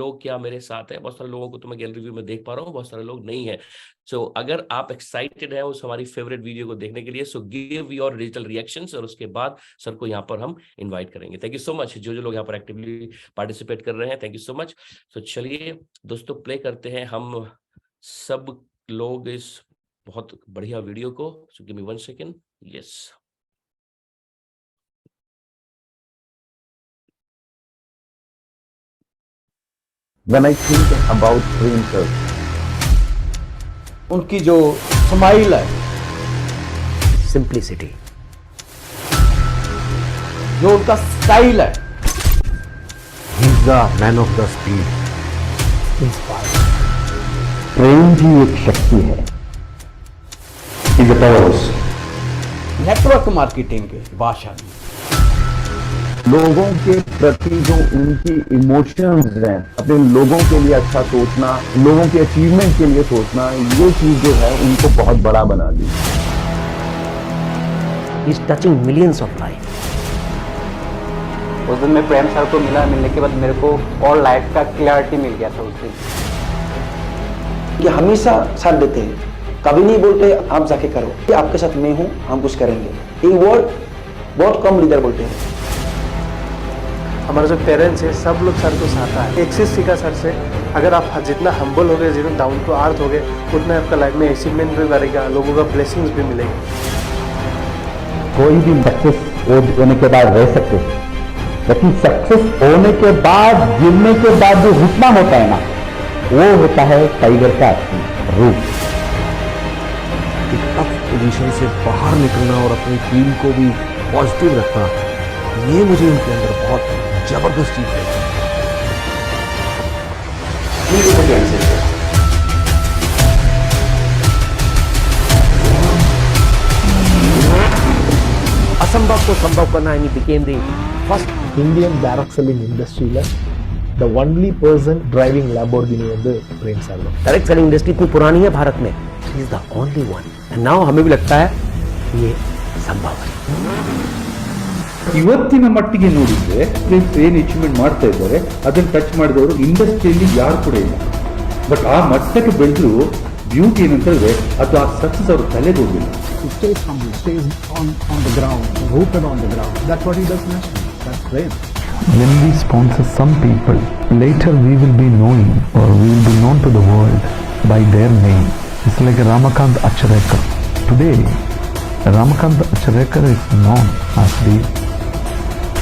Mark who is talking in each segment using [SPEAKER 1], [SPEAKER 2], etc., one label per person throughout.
[SPEAKER 1] लोग क्या मेरे साथ हैं, बहुत सारे लोगों को तो मैं गैलरी व्यू में देख पा रहा हूँ, बहुत सारे लोग नहीं है। सो अगर आप एक्साइटेड है उस हमारी फेवरेट वीडियो को देखने के लिए, so give your digital reactions, और उसके बाद सर को यहाँ पर हम इनवाइट करेंगे। थैंक यू सो मच जो जो लोग यहाँ पर एक्टिवली पार्टिसिपेट कर रहे हैं, थैंक यू सो मच। सो चलिए दोस्तों, प्ले करते हैं हम सब लोग इस बहुत बढ़िया वीडियो को। So give me 1 second. Yes,
[SPEAKER 2] When I think about Prem sir, उनकी जो स्माइल है,
[SPEAKER 3] सिंप्लिसिटी,
[SPEAKER 2] जो उनका स्टाइल है,
[SPEAKER 3] he is the man of the speed, inspire.
[SPEAKER 2] प्रेम भी एक शक्ति है, is a power. Network marketing के भाषा में लोगों के प्रति जो उनकी इमोशंस हैं, अपने लोगों के लिए अच्छा सोचना, लोगों के अचीवमेंट के लिए सोचना, ये चीज जो है उनको बहुत बड़ा बना दी।
[SPEAKER 3] He is touching millions of life.
[SPEAKER 4] उस दिन मैं प्रेम सर को मिला, मिलने के बाद मेरे को और लाइफ का क्लैरिटी मिल गया था उस दिन।
[SPEAKER 5] ये हमेशा साथ देते हैं, कभी नहीं बोलते आप जाके करो, ये आपके साथ मैं हूं, हम कुछ करेंगे। ये वर्ड बहुत कम लीडर बोलते हैं।
[SPEAKER 6] हमारे जो पेरेंट्स हैं सब लोग सर को चाहता है। एक चीज़ सीखा सर से, अगर आप जितना हम्बल होगे, जितना डाउन टू अर्थ होगे, उतना आपका लाइफ में अचीवमेंट भी बढ़ेगा, लोगों का ब्लेसिंग्स भी मिलेगा।
[SPEAKER 2] कोई भी सक्सेस होने के बाद रह सकते हैं, लेकिन सक्सेस होने के बाद, गिरने के बाद जो घुटना होता है ना, वो होता है टाइगर का रूप।
[SPEAKER 3] एक टफ पोजीशन से बाहर निकलना और अपनी टीम को भी पॉजिटिव रखना, ये मुझे उनके अंदर बहुत जबरदस्त चीज है। असंभव को संभव करना, and he became the first
[SPEAKER 7] Indian direct selling industry la the only person driving Lamborghini வந்து பிரேம் சார் தான்।
[SPEAKER 3] डायरेक्ट सेलिंग इंडस्ट्री इतनी पुरानी है भारत में, ही is the only one, and now हमें भी लगता है ये संभव है।
[SPEAKER 8] ಇವತ್ತಿನ ಮಟ್ಟಿಗೆ ನೋಡಿದ್ರೆ ಫ್ರೆಂಡ್ಸ್ ಏನು ಅಚೀವ್ಮೆಂಟ್ ಮಾಡ್ತಾ ಇದ್ದಾರೆ ಅದನ್ನು ಟಚ್ ಮಾಡಿದವರು ಇಂಡಸ್ಟ್ರಿಯಲ್ಲಿ ಯಾರು ಕೂಡ ಇಲ್ಲ. ಬಟ್ ಆ ಮಟ್ಟಕ್ಕೆ ಬೆಳೆದ್ರು ಬ್ಯೂಟಿ ಏನಂತಂದ್ರೆ ಅದು ಆ ಸಕ್ಸಸ್ ಅವ್ರ ತಲೆಗೆ ಹೋಗಿಲ್ಲ.
[SPEAKER 7] He stays humble, stays on the ground, rooted on the ground. That's what he does naturally. That's great.
[SPEAKER 9] When we sponsor some people, later we will be knowing, or we will be known to the world by their name. It's like Ramakant Acharyakkar. Today, Ramakant Acharyakkar is known as the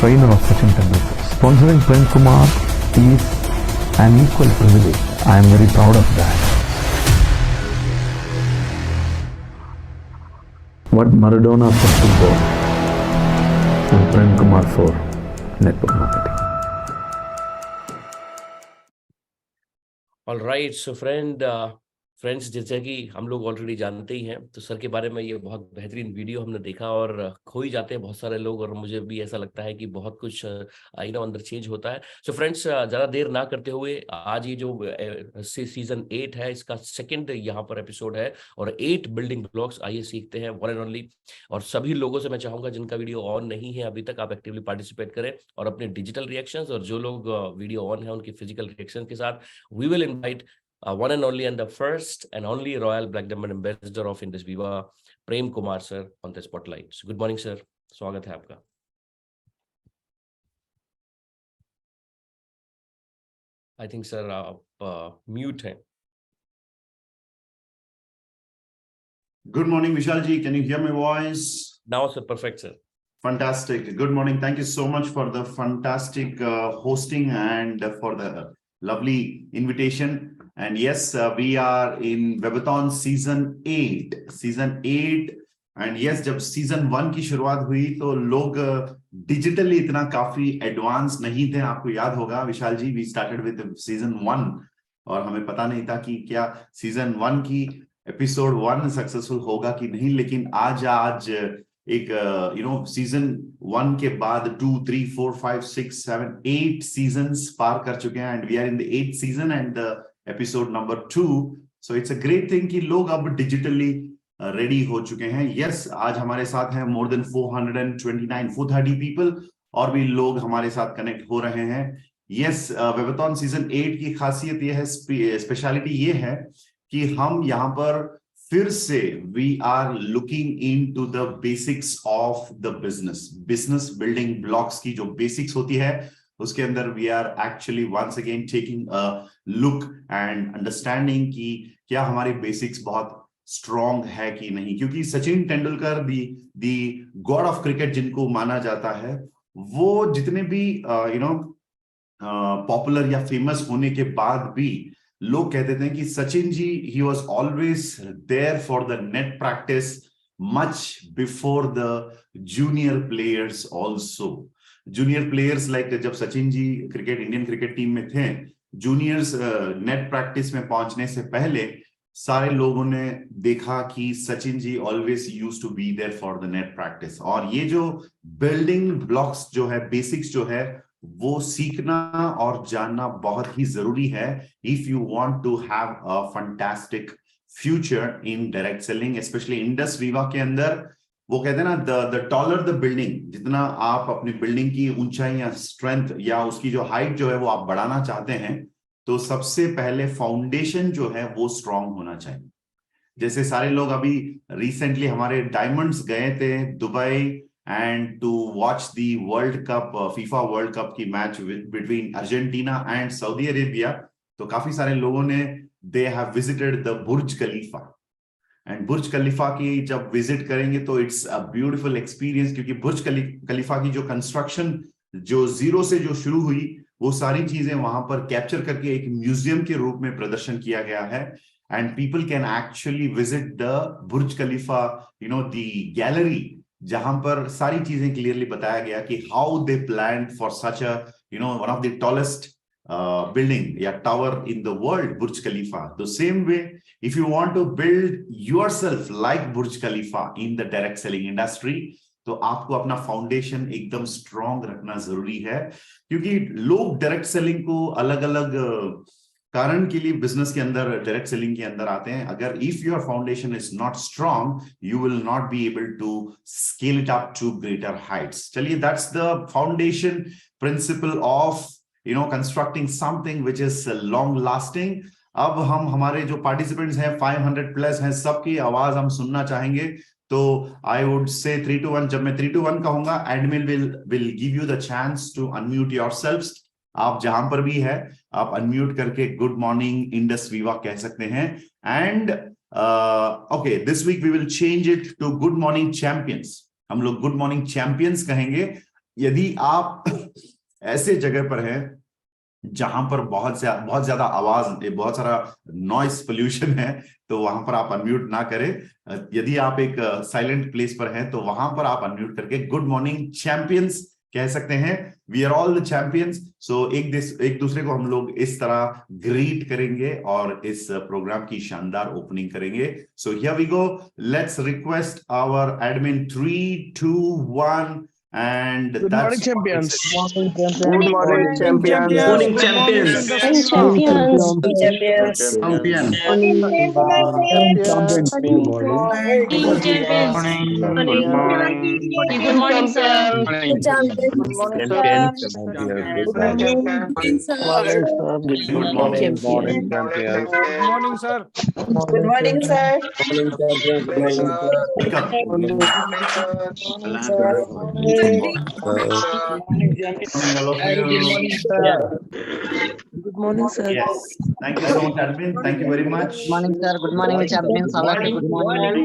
[SPEAKER 9] trainer of Sachin Tendulkar. Sponsoring Prem Kumar is an equal privilege. I am very proud of that. What Maradona for football and Prem Kumar for network marketing.
[SPEAKER 1] All right. So friends, जैसे कि हम लोग already जानते ही हैं, तो sir के बारे में ये बहुत बेहतरीन वीडियो हमने देखा और खो ही जाते हैं बहुत सारे लोग, और मुझे भी ऐसा लगता है कि बहुत कुछ अंदर चेंज होता है। सो फ्रेंड्स, ज़्यादा देर ना करते हुए, आज ये जो सीजन 8 है, इसका सेकंड यहाँ पर एपिसोड है, और 8 बिल्डिंग ब्लॉक्स आइए सीखते हैं, वन एंड ओनली। और सभी लोगों से मैं चाहूँगा जिनका वीडियो ऑन नहीं है अभी तक, आप एक्टिवली पार्टिसिपेट करें और अपने डिजिटल रिएक्शंस, और जो लोग वीडियो ऑन है उनकी फिजिकल रिएक्शन के साथ we will invite one and only and the first and only Royal Black Diamond Ambassador of Indus Viva, Prem Kumar sir, on the spotlight. So, good morning sir, स्वागत है आपका। I think sir आप mute हैं।
[SPEAKER 10] Good morning Vishal ji, can you hear my voice?
[SPEAKER 1] Now sir, perfect sir.
[SPEAKER 10] Fantastic, good morning, thank you so much for the fantastic hosting and for the lovely invitation. And yes, we are in Webathon season 8, and yes, जब season 1 की शुरुआत हुई तो लोग digitally इतना काफी advanced नहीं थे। आपको याद होगा विशाल जी, we started with season 1 और हमें पता नहीं था कि क्या season 1 की episode 1 successful होगा कि नहीं, लेकिन आज एक season 1 के बाद 2, 3, 4, 5, 6, 7, 8 seasons पार कर चुके हैं, and we are in the 8th season and episode number 2. So it's a great thing कि लोग अब digitally ready हो चुके हैं। Yes, आज हमारे साथ हैं more than 429, 430 people, और भी लोग हमारे साथ कनेक्ट हो रहे हैं। यस, वेबथॉन सीजन 8 की खासियत ये है, स्पेशलिटी ये है कि हम यहाँ पर फिर से we are looking into the basics of the business building blocks की जो बेसिक्स होती है उसके अंदर we are actually once again taking a look and understanding कि क्या हमारे बेसिक्स बहुत स्ट्रॉन्ग है कि नहीं, क्योंकि सचिन तेंदुलकर दी गॉड ऑफ क्रिकेट जिनको माना जाता है, वो जितने भी पॉपुलर या फेमस होने के बाद भी लोग कहते थे कि Sachin ji he was always there for the net practice much before the junior players also. Junior players like जब Sachin ji Indian cricket team में थे, जूनियर्स नेट प्रैक्टिस में पहुंचने से पहले सारे लोगों ने देखा कि Sachin ji always used to be there for the net practice. और ये जो बिल्डिंग ब्लॉक्स जो है, बेसिक्स जो है, वो सीखना और जानना बहुत ही जरूरी है if you want to have a fantastic future in direct selling, specially Indus Viva के अंदर। वो कहते हैं ना, द टॉलर द बिल्डिंग, जितना आप अपनी बिल्डिंग की ऊंचाई या स्ट्रेंथ या उसकी जो हाइट जो है वो आप बढ़ाना चाहते हैं, तो सबसे पहले फाउंडेशन जो है वो स्ट्रांग होना चाहिए। जैसे सारे लोग अभी रिसेंटली हमारे डायमंड्स गए थे Dubai and to watch the world cup, FIFA world cup की match between Argentina and Saudi Arabia. तो काफी सारे लोगों ने they have visited the Burj Khalifa, and Burj Khalifa की जब विजिट करेंगे तो इट्स अ ब्यूटीफुल एक्सपीरियंस, क्योंकि बुर्ज खलीफा की जो कंस्ट्रक्शन जो जीरो से जो शुरू हुई, वो सारी चीजें वहां पर कैप्चर करके एक म्यूजियम के रूप में प्रदर्शन किया गया है। And people can actually visit the Burj Khalifa, the gallery, जहां पर सारी चीजें क्लियरली बताया गया कि how they plan for such a one of the tallest building या tower in the world, Burj Khalifa. The same way, if you want to build yourself like Burj Khalifa in the direct selling industry, तो आपको अपना foundation एकदम strong रखना जरूरी है, क्योंकि लोग डायरेक्ट सेलिंग को अलग अलग कारण के लिए बिजनेस के अंदर, डायरेक्ट सेलिंग के अंदर आते हैं। अगर if your foundation is not strong, you will not be able to scale it up to greater heights. चलिए, that's the foundation principle of constructing something which is long lasting। अब हम हमारे जो पार्टिसिपेंट्स हैं 500 प्लस हैं, सबकी आवाज हम सुनना चाहेंगे। तो आई वुड से 3 to 1, जब मैं 3 to 1 कहूंगा, admin will give you the chance to unmute yourselves. आप जहां पर भी है आप अनम्यूट करके गुड मॉर्निंग इंडस वीवा कह सकते हैं। And okay, this week we will change it to good morning champions. हम लोग गुड मॉर्निंग चैंपियंस कहेंगे। यदि आप ऐसे जगह पर है जहां पर बहुत ज्यादा आवाज, बहुत सारा नॉइस पोल्यूशन है, तो वहां पर आप अनम्यूट ना करें। यदि आप एक साइलेंट प्लेस पर हैं तो वहां पर आप अनम्यूट करके गुड मॉर्निंग चैंपियंस कह सकते हैं। We are all the champions. So एक दूसरे को हम लोग इस तरह ग्रीट करेंगे और इस प्रोग्राम की शानदार ओपनिंग करेंगे। So here we go, let's request our admin 3, 2, 1 and
[SPEAKER 11] good morning champions.
[SPEAKER 6] Good morning champions.
[SPEAKER 11] Morning champions.
[SPEAKER 12] Good morning sir.
[SPEAKER 6] Good morning sir.
[SPEAKER 12] Good morning sir.
[SPEAKER 11] Good morning sir.
[SPEAKER 10] Yes, thank you so much admin, thank you very much.
[SPEAKER 12] Good morning sir. Good morning champions. Good morning.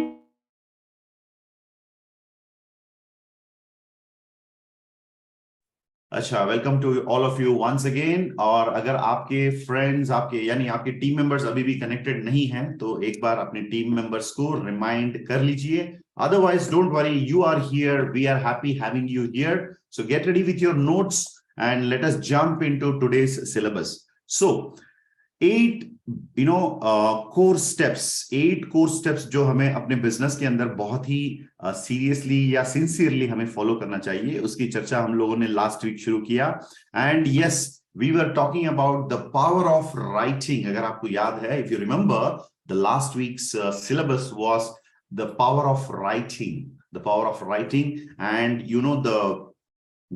[SPEAKER 10] अच्छा, welcome to all of you once again. और अगर आपके friends, आपके team members अभी भी connected नहीं हैं, तो एक बार अपने टीम मेंबर्स को रिमाइंड कर लीजिए। Otherwise, don't worry, you are here. We are happy having you here. So get ready with your notes and let us jump into today's syllabus. So 8 core steps जो हमें अपने business के अंदर बहुत ही seriously या sincerely हमें follow करना चाहिए, उसकी चर्चा हम लोगों ने लास्ट वीक शुरू किया। And yes, we were talking about the power of writing. अगर आपको याद है, if you remember, the last weeks syllabus was the power of writing, and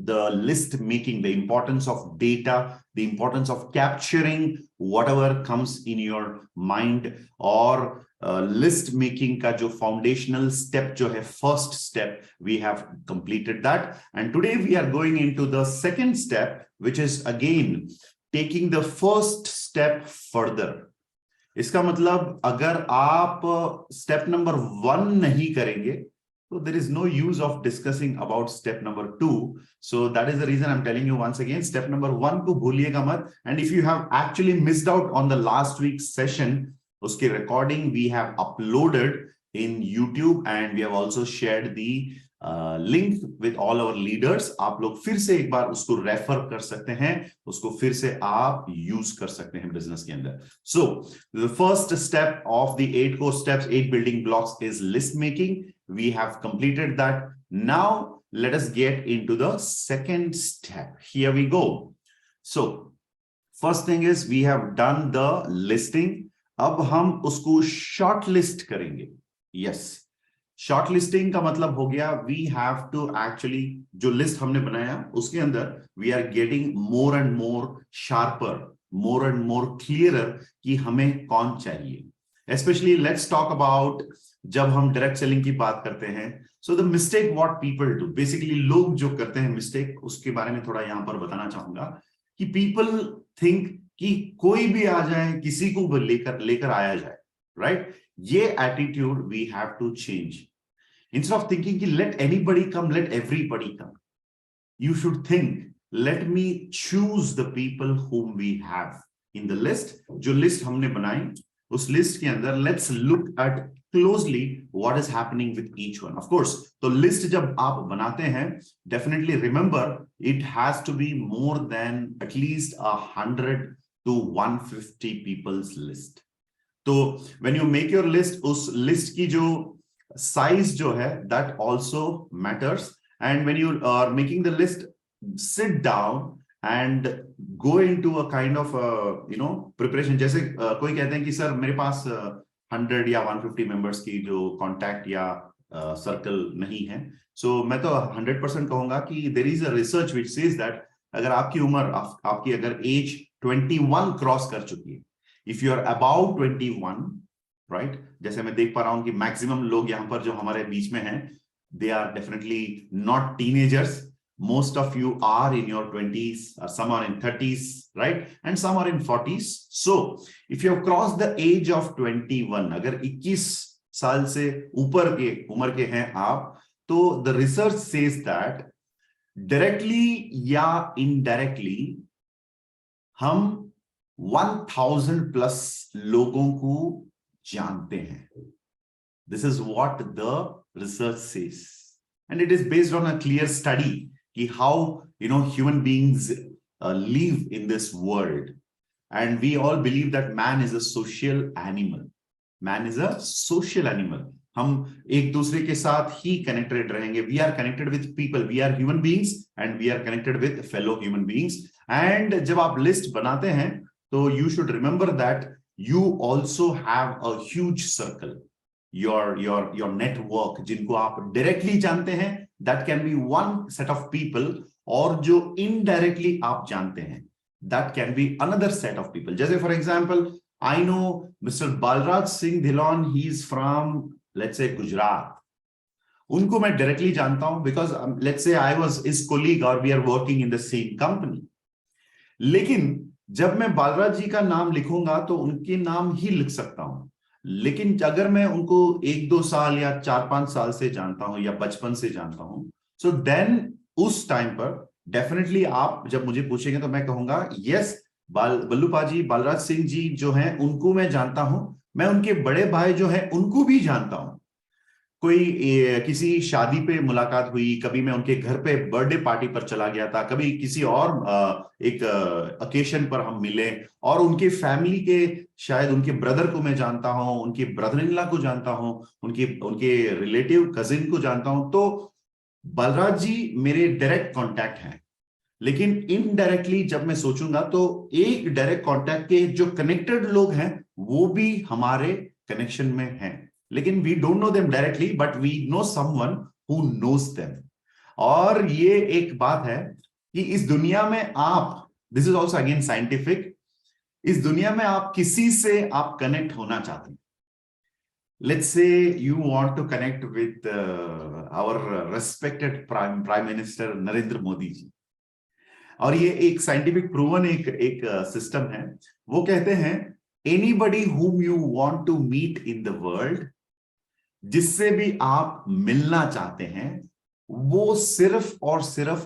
[SPEAKER 10] the list making, the importance of data, the importance of capturing whatever comes in your mind, or list making का जो foundational step जो है, first step, we have completed that. And today we are going into the second step, which is again taking the first step further. इसका मतलब अगर आप step number 1 नहीं करेंगे, so there is no use of discussing about step number 2. So that is the reason I'm telling you once again, step number 1 को भूलिएगा मत. And if you have actually missed out on the last week's session, उसके recording we have uploaded in YouTube, and we have also shared the link with all our leaders. आप लोग फिर से एक बार उसको रेफर कर सकते हैं, उसको फिर से आप यूज कर सकते हैं बिजनेस के अंदर. So the first step of the 8 core steps, 8 building blocks is list making. We have completed that. Now let us get into the second step. Here we go. So first thing is we have done the listing. अब हम उसको short list करेंगे. Yes. Short listing का मतलब हो गया, we have to actually जो list हमने बनाया उसके अंदर we are getting more and more sharper, more and more clearer कि हमें कौन चाहिए. स्पेशली लेट्स टॉक अबाउट जब हम डायरेक्ट सेलिंग की बात करते हैं. So the mistake what people do, basically लोग जो करते हैं मिस्टेक, उसके बारे में थोड़ा यहां पर बताना चाहूंगा कि पीपल थिंक कि कोई भी आ जाए, किसी को लेकर आया जाए, राइट? ये attitude we have to change. Instead of thinking कि let anybody come, let everybody come, you should think, let me choose the people whom we have in the list. जो list हमने बनाई, उस list के अंदर let's look at closely what is happening with each one. Of course, तो list जब आप बनाते हैं, definitely remember it has to be more than at least 100 to 150 people's list. तो when you make your list, उस list की जो size जो है, that also matters. And when you are making the list, sit down and go into a kind of preparation. जैसे कोई कहते हैं कि सर मेरे पास 100 या 150 members की जो contact या circle नहीं है. So मैं तो 100% कहूंगा कि there is a research which says that अगर आपकी उम्र, आपकी अगर age 21 क्रॉस कर चुकी है, if you are about 21, right जैसे मैं देख पा रहा हूं कि मैक्सिमम लोग यहां पर जो हमारे बीच में हैं, they are definitely not teenagers. Most of you are in your 20s, some are in 30s, right? And some are in 40s. So if you have crossed the age of 21, अगर 21 साल से ऊपर के उम्र के हैं आप, तो the research says that directly या indirectly हम 1000 plus लोगों को जानते हैं. This is what the research says, and it is based on a clear study कि how human beings live in this world, and we all believe that man is a social animal. Man is a social animal. हम एक दूसरे के साथ ही connected रहेंगे. We are connected with people. We are human beings and we are connected with fellow human beings. And जब आप list बनाते हैं, तो you should remember that you also have a huge circle, your network, जिनको आप directly जानते हैं, that can be one set of people, और जो indirectly आप जानते हैं, that can be another set of people. जैसे for example, I know Mr. Balraj Singh Dhillon, he is from, let's say, Gujarat. उनको मैं directly जानता हूं because let's say I was his colleague or we are working in the same company. लेकिन जब मैं बालराज जी का नाम लिखूंगा तो उनके नाम ही लिख सकता हूं. लेकिन अगर मैं उनको 1-2 साल या 4-5 साल से जानता हूं या बचपन से जानता हूं, सो देन उस टाइम पर डेफिनेटली आप जब मुझे पूछेंगे तो मैं कहूंगा यस, बल्लूपा जी, बालराज सिंह जी जो हैं उनको मैं जानता हूं. मैं उनके बड़े भाई जो हैं उनको भी जानता हूं. कोई किसी शादी पे मुलाकात हुई, कभी मैं उनके घर पे बर्थडे पार्टी पर चला गया था, कभी किसी और एक ओकेशन पर हम मिले, और उनके फैमिली के शायद उनके ब्रदर को मैं जानता हूं, उनके ब्रदर इन लॉ को जानता हूं, उनके रिलेटिव कजिन को जानता हूं. तो बलराज जी मेरे डायरेक्ट कांटेक्ट हैं. लेकिन इनडायरेक्टली जब मैं सोचूंगा तो एक डायरेक्ट कांटेक्ट के जो कनेक्टेड लोग हैं वो भी हमारे कनेक्शन में हैं, लेकिन we don't know them directly, but we know someone who knows them. और ये एक बात है कि इस दुनिया में आप, this is also again scientific, इस दुनिया में आप किसी से आप कनेक्ट होना चाहते हैं. Let's say you want to connect with our respected Prime Minister Narendra Modi ji. और ये एक साइंटिफिक प्रूवन एक सिस्टम है. वो कहते हैं anybody whom you want to meet in the world, जिससे भी आप मिलना चाहते हैं, वो सिर्फ और सिर्फ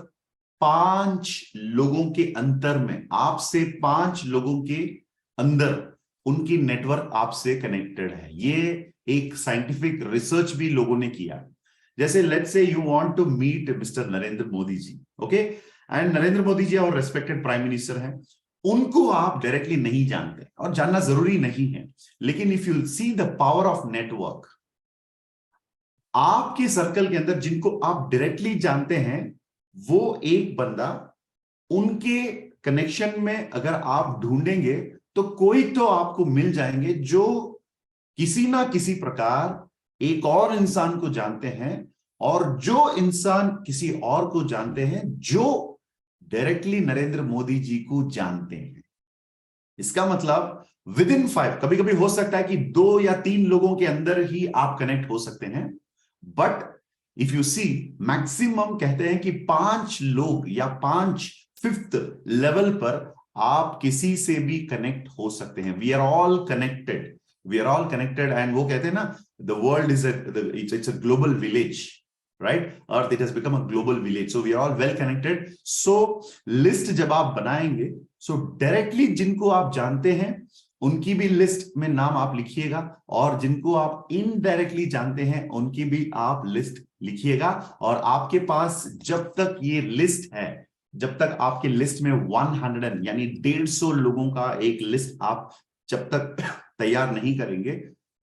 [SPEAKER 10] 5 लोगों के अंतर में, आपसे 5 लोगों के अंदर उनकी नेटवर्क आपसे कनेक्टेड है. ये एक साइंटिफिक रिसर्च भी लोगों ने किया. जैसे let's say you want to meet mister Narendra Modi ji, okay, and Narendra Modi ji और रेस्पेक्टेड प्राइम मिनिस्टर हैं, उनको आप डायरेक्टली नहीं जानते और जानना जरूरी नहीं है, लेकिन if you see the power of network, आपके सर्कल के अंदर जिनको आप डायरेक्टली जानते हैं, वो एक बंदा, उनके कनेक्शन में अगर आप ढूंढेंगे तो कोई तो आपको मिल जाएंगे जो किसी ना किसी प्रकार एक और इंसान को जानते हैं, और जो इंसान किसी और को जानते हैं जो डायरेक्टली नरेंद्र मोदी जी को जानते हैं. इसका मतलब विद इन 5, कभी कभी हो सकता है कि 2 या 3 लोगों के अंदर ही आप कनेक्ट हो सकते हैं, but if you see maximum कहते हैं कि 5 लोग या 5th लेवल पर आप किसी से भी कनेक्ट हो सकते हैं. We are all connected, we are all connected. And वो कहते हैं ना, the world is it's a global village, right? Earth it has become a global village, so we are all well connected. So list जब आप बनाएंगे, सो directly जिनको आप जानते हैं उनकी भी लिस्ट में नाम आप लिखिएगा, और जिनको आप इनडायरेक्टली जानते हैं उनकी भी आप लिस्ट लिखिएगा. और आपके पास जब तक ये लिस्ट है, जब तक आपके लिस्ट में 100 यानी 150 लोगों का एक लिस्ट आप जब तक तैयार नहीं करेंगे,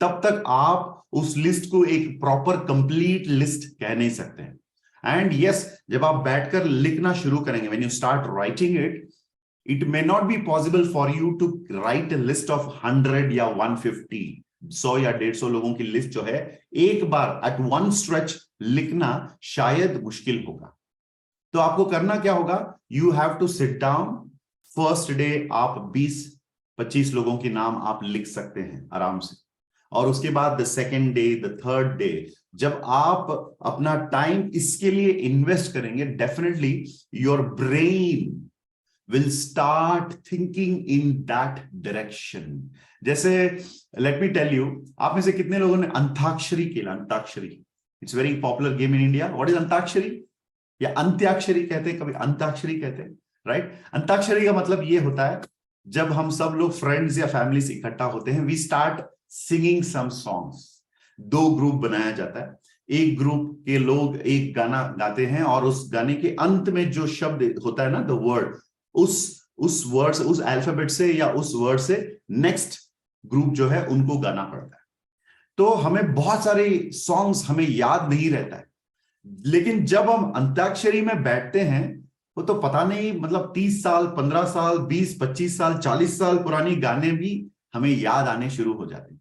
[SPEAKER 10] तब तक आप उस लिस्ट को एक प्रॉपर कंप्लीट लिस्ट कह नहीं सकते हैं. एंड यस, जब आप बैठकर लिखना शुरू करेंगे, when you start writing it, it may not be possible for you to write a list of 100 या 150, 100 या 150 लोगों की लिस्ट जो है एक बार एट वन स्ट्रेच लिखना शायद मुश्किल होगा. तो आपको करना क्या होगा, you have to sit down. First day आप 20-25 लोगों के नाम आप लिख सकते हैं आराम से, और उसके बाद the second day, the third day, जब आप अपना टाइम इसके लिए इन्वेस्ट करेंगे, definitely your brain will start thinking in that direction. जैसे लेट मी टेल यू, आप में से कितने लोगों ने अंताक्षरी खेला? Antakshari, it's very popular game in India. What is antakshari? या अंत्याक्षरी कहते हैं, कभी अंताक्षरी कहते हैं, राइट? अंताक्षरी का मतलब ये होता है, जब हम सब लोग फ्रेंड्स या फैमिलीज इकट्ठा होते हैं, we start singing some songs. 2 group बनाया जाता है. एक ग्रुप के लोग एक गाना गाते हैं, और उस गाने के अंत में जो शब्द होता है ना, द वर्ड, उस वर्ड से, उस अल्फाबेट से या उस वर्ड से नेक्स्ट ग्रुप जो है उनको गाना पड़ता है. तो हमें बहुत सारे सॉन्ग्स हमें याद नहीं रहता है, लेकिन जब हम अंताक्षरी में बैठते हैं, वो तो पता नहीं, मतलब 30 साल, 15 साल, 20-25 साल, 40 साल पुरानी गाने भी हमें याद आने शुरू हो जाते हैं.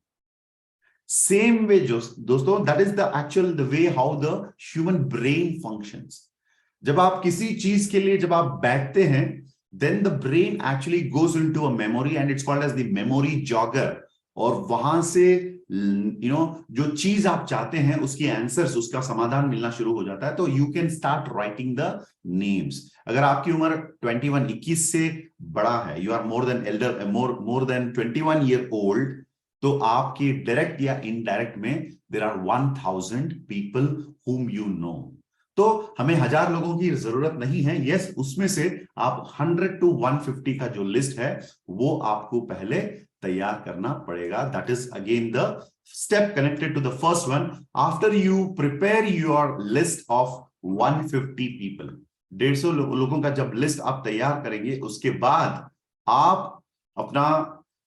[SPEAKER 10] सेम वे दोस्तों, that is the actual the way how the human brain functions. जब आप किसी चीज के लिए जब आप बैठते हैं, then the brain actually goes into a memory and it's called as the memory jogger. और वहां से जो चीज आप चाहते हैं उसकी आंसर्स, उसका समाधान मिलना शुरू हो जाता है. तो you can start writing the names. अगर आपकी उम्र 21 से बड़ा है, you are more than elder, more than 21 year old, तो आपकी डायरेक्ट या इनडायरेक्ट में there are 1000 people whom you know. तो हमें 1000 लोगों की जरूरत नहीं है. यस, उसमें से आप 100 to 150 का जो लिस्ट है वो आपको पहले तैयार करना पड़ेगा. That is again the step connected to the first one. After you prepare your list of 150 people, 150 लोगों का जब लिस्ट आप तैयार करेंगे, उसके बाद आप अपना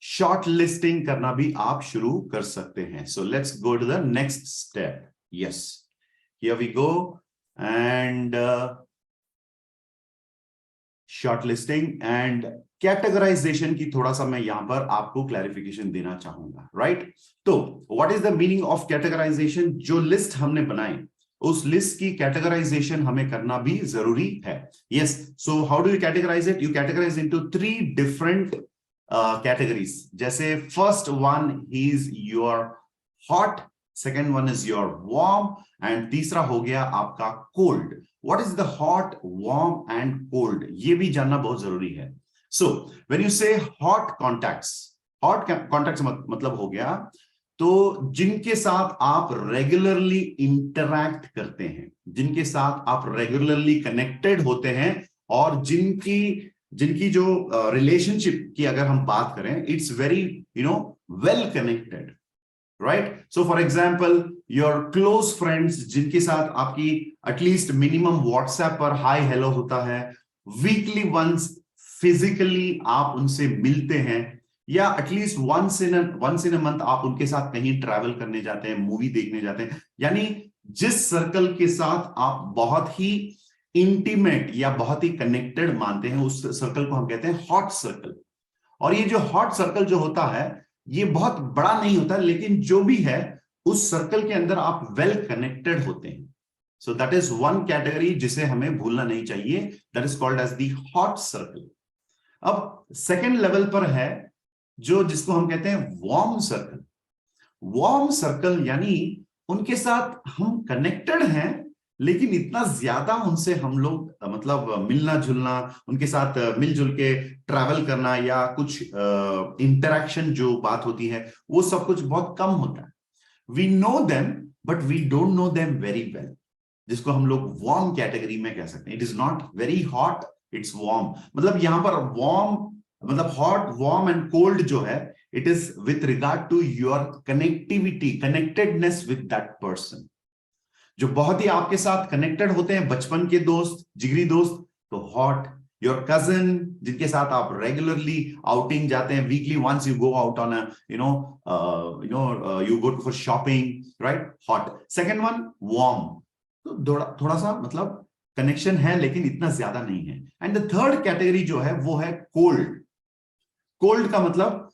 [SPEAKER 10] शॉर्ट लिस्टिंग करना भी आप शुरू कर सकते हैं. So let's go to the next step. Yes, here we go. And shortlisting and categorization की थोड़ा सा मैं यहां पर आपको क्लैरिफिकेशन देना चाहूंगा, राइट? तो what is the meaning of categorization? जो लिस्ट हमने बनाई, उस लिस्ट की कैटेगराइजेशन हमें करना भी जरूरी है. Yes, so how do you categorize it? You categorize into 3 different categories. जैसे first one is your hot, second one is your warm, and तीसरा हो गया आपका cold. What is the hot, warm and cold, ये भी जानना बहुत जरूरी है. So when you say hot contacts, hot contacts मतलब हो गया तो जिनके साथ आप रेगुलरली इंटरैक्ट करते हैं, जिनके साथ आप रेगुलरली कनेक्टेड होते हैं, और जिनकी जो रिलेशनशिप की अगर हम बात करें, it's very well connected, right? So for example your close friends, जिनके साथ आपकी एटलीस्ट मिनिमम व्हाट्सएप पर हाय हेलो होता है, वीकली वंस फिजिकली आप उनसे मिलते हैं, या at least once in a month आप उनके साथ कहीं ट्रैवल करने जाते हैं, मूवी देखने जाते हैं. यानी जिस सर्कल के साथ आप बहुत ही इंटीमेट या बहुत ही कनेक्टेड मानते हैं, उस सर्कल को हम कहते हैं हॉट सर्कल. और ये जो हॉट सर्कल जो होता है, ये बहुत बड़ा नहीं होता, लेकिन जो भी है उस सर्कल के अंदर आप वेल कनेक्टेड होते हैं. So that is one category जिसे हमें भूलना नहीं चाहिए, that is called as the hot circle. अब सेकेंड लेवल पर है जिसको हम कहते हैं वार्म सर्कल. वार्म सर्कल यानी उनके साथ हम कनेक्टेड हैं, लेकिन इतना ज्यादा उनसे हम लोग मतलब मिलना जुलना, उनके साथ मिलजुल के ट्रैवल करना या कुछ इंटरेक्शन जो बात होती है, वो सब कुछ बहुत कम होता है. We know them but we don't know them very well, जिसको हम लोग वार्म कैटेगरी में कह सकते हैं. It is not very hot, it's warm. मतलब यहां पर वार्म मतलब हॉट, वार्म एंड कोल्ड जो है, it is with regard to your connectivity, connectedness with that person. जो बहुत ही आपके साथ कनेक्टेड होते हैं, बचपन के दोस्त, जिगरी दोस्त, तो हॉट. योर कजन, जिनके साथ आप रेगुलरली आउटिंग जाते हैं, weekly once you go out on you go for shopping, right? Hot. Second one warm, तो थोड़ा सा मतलब कनेक्शन है, लेकिन इतना ज्यादा नहीं है. एंड द थर्ड कैटेगरी जो है वो है कोल्ड. कोल्ड का मतलब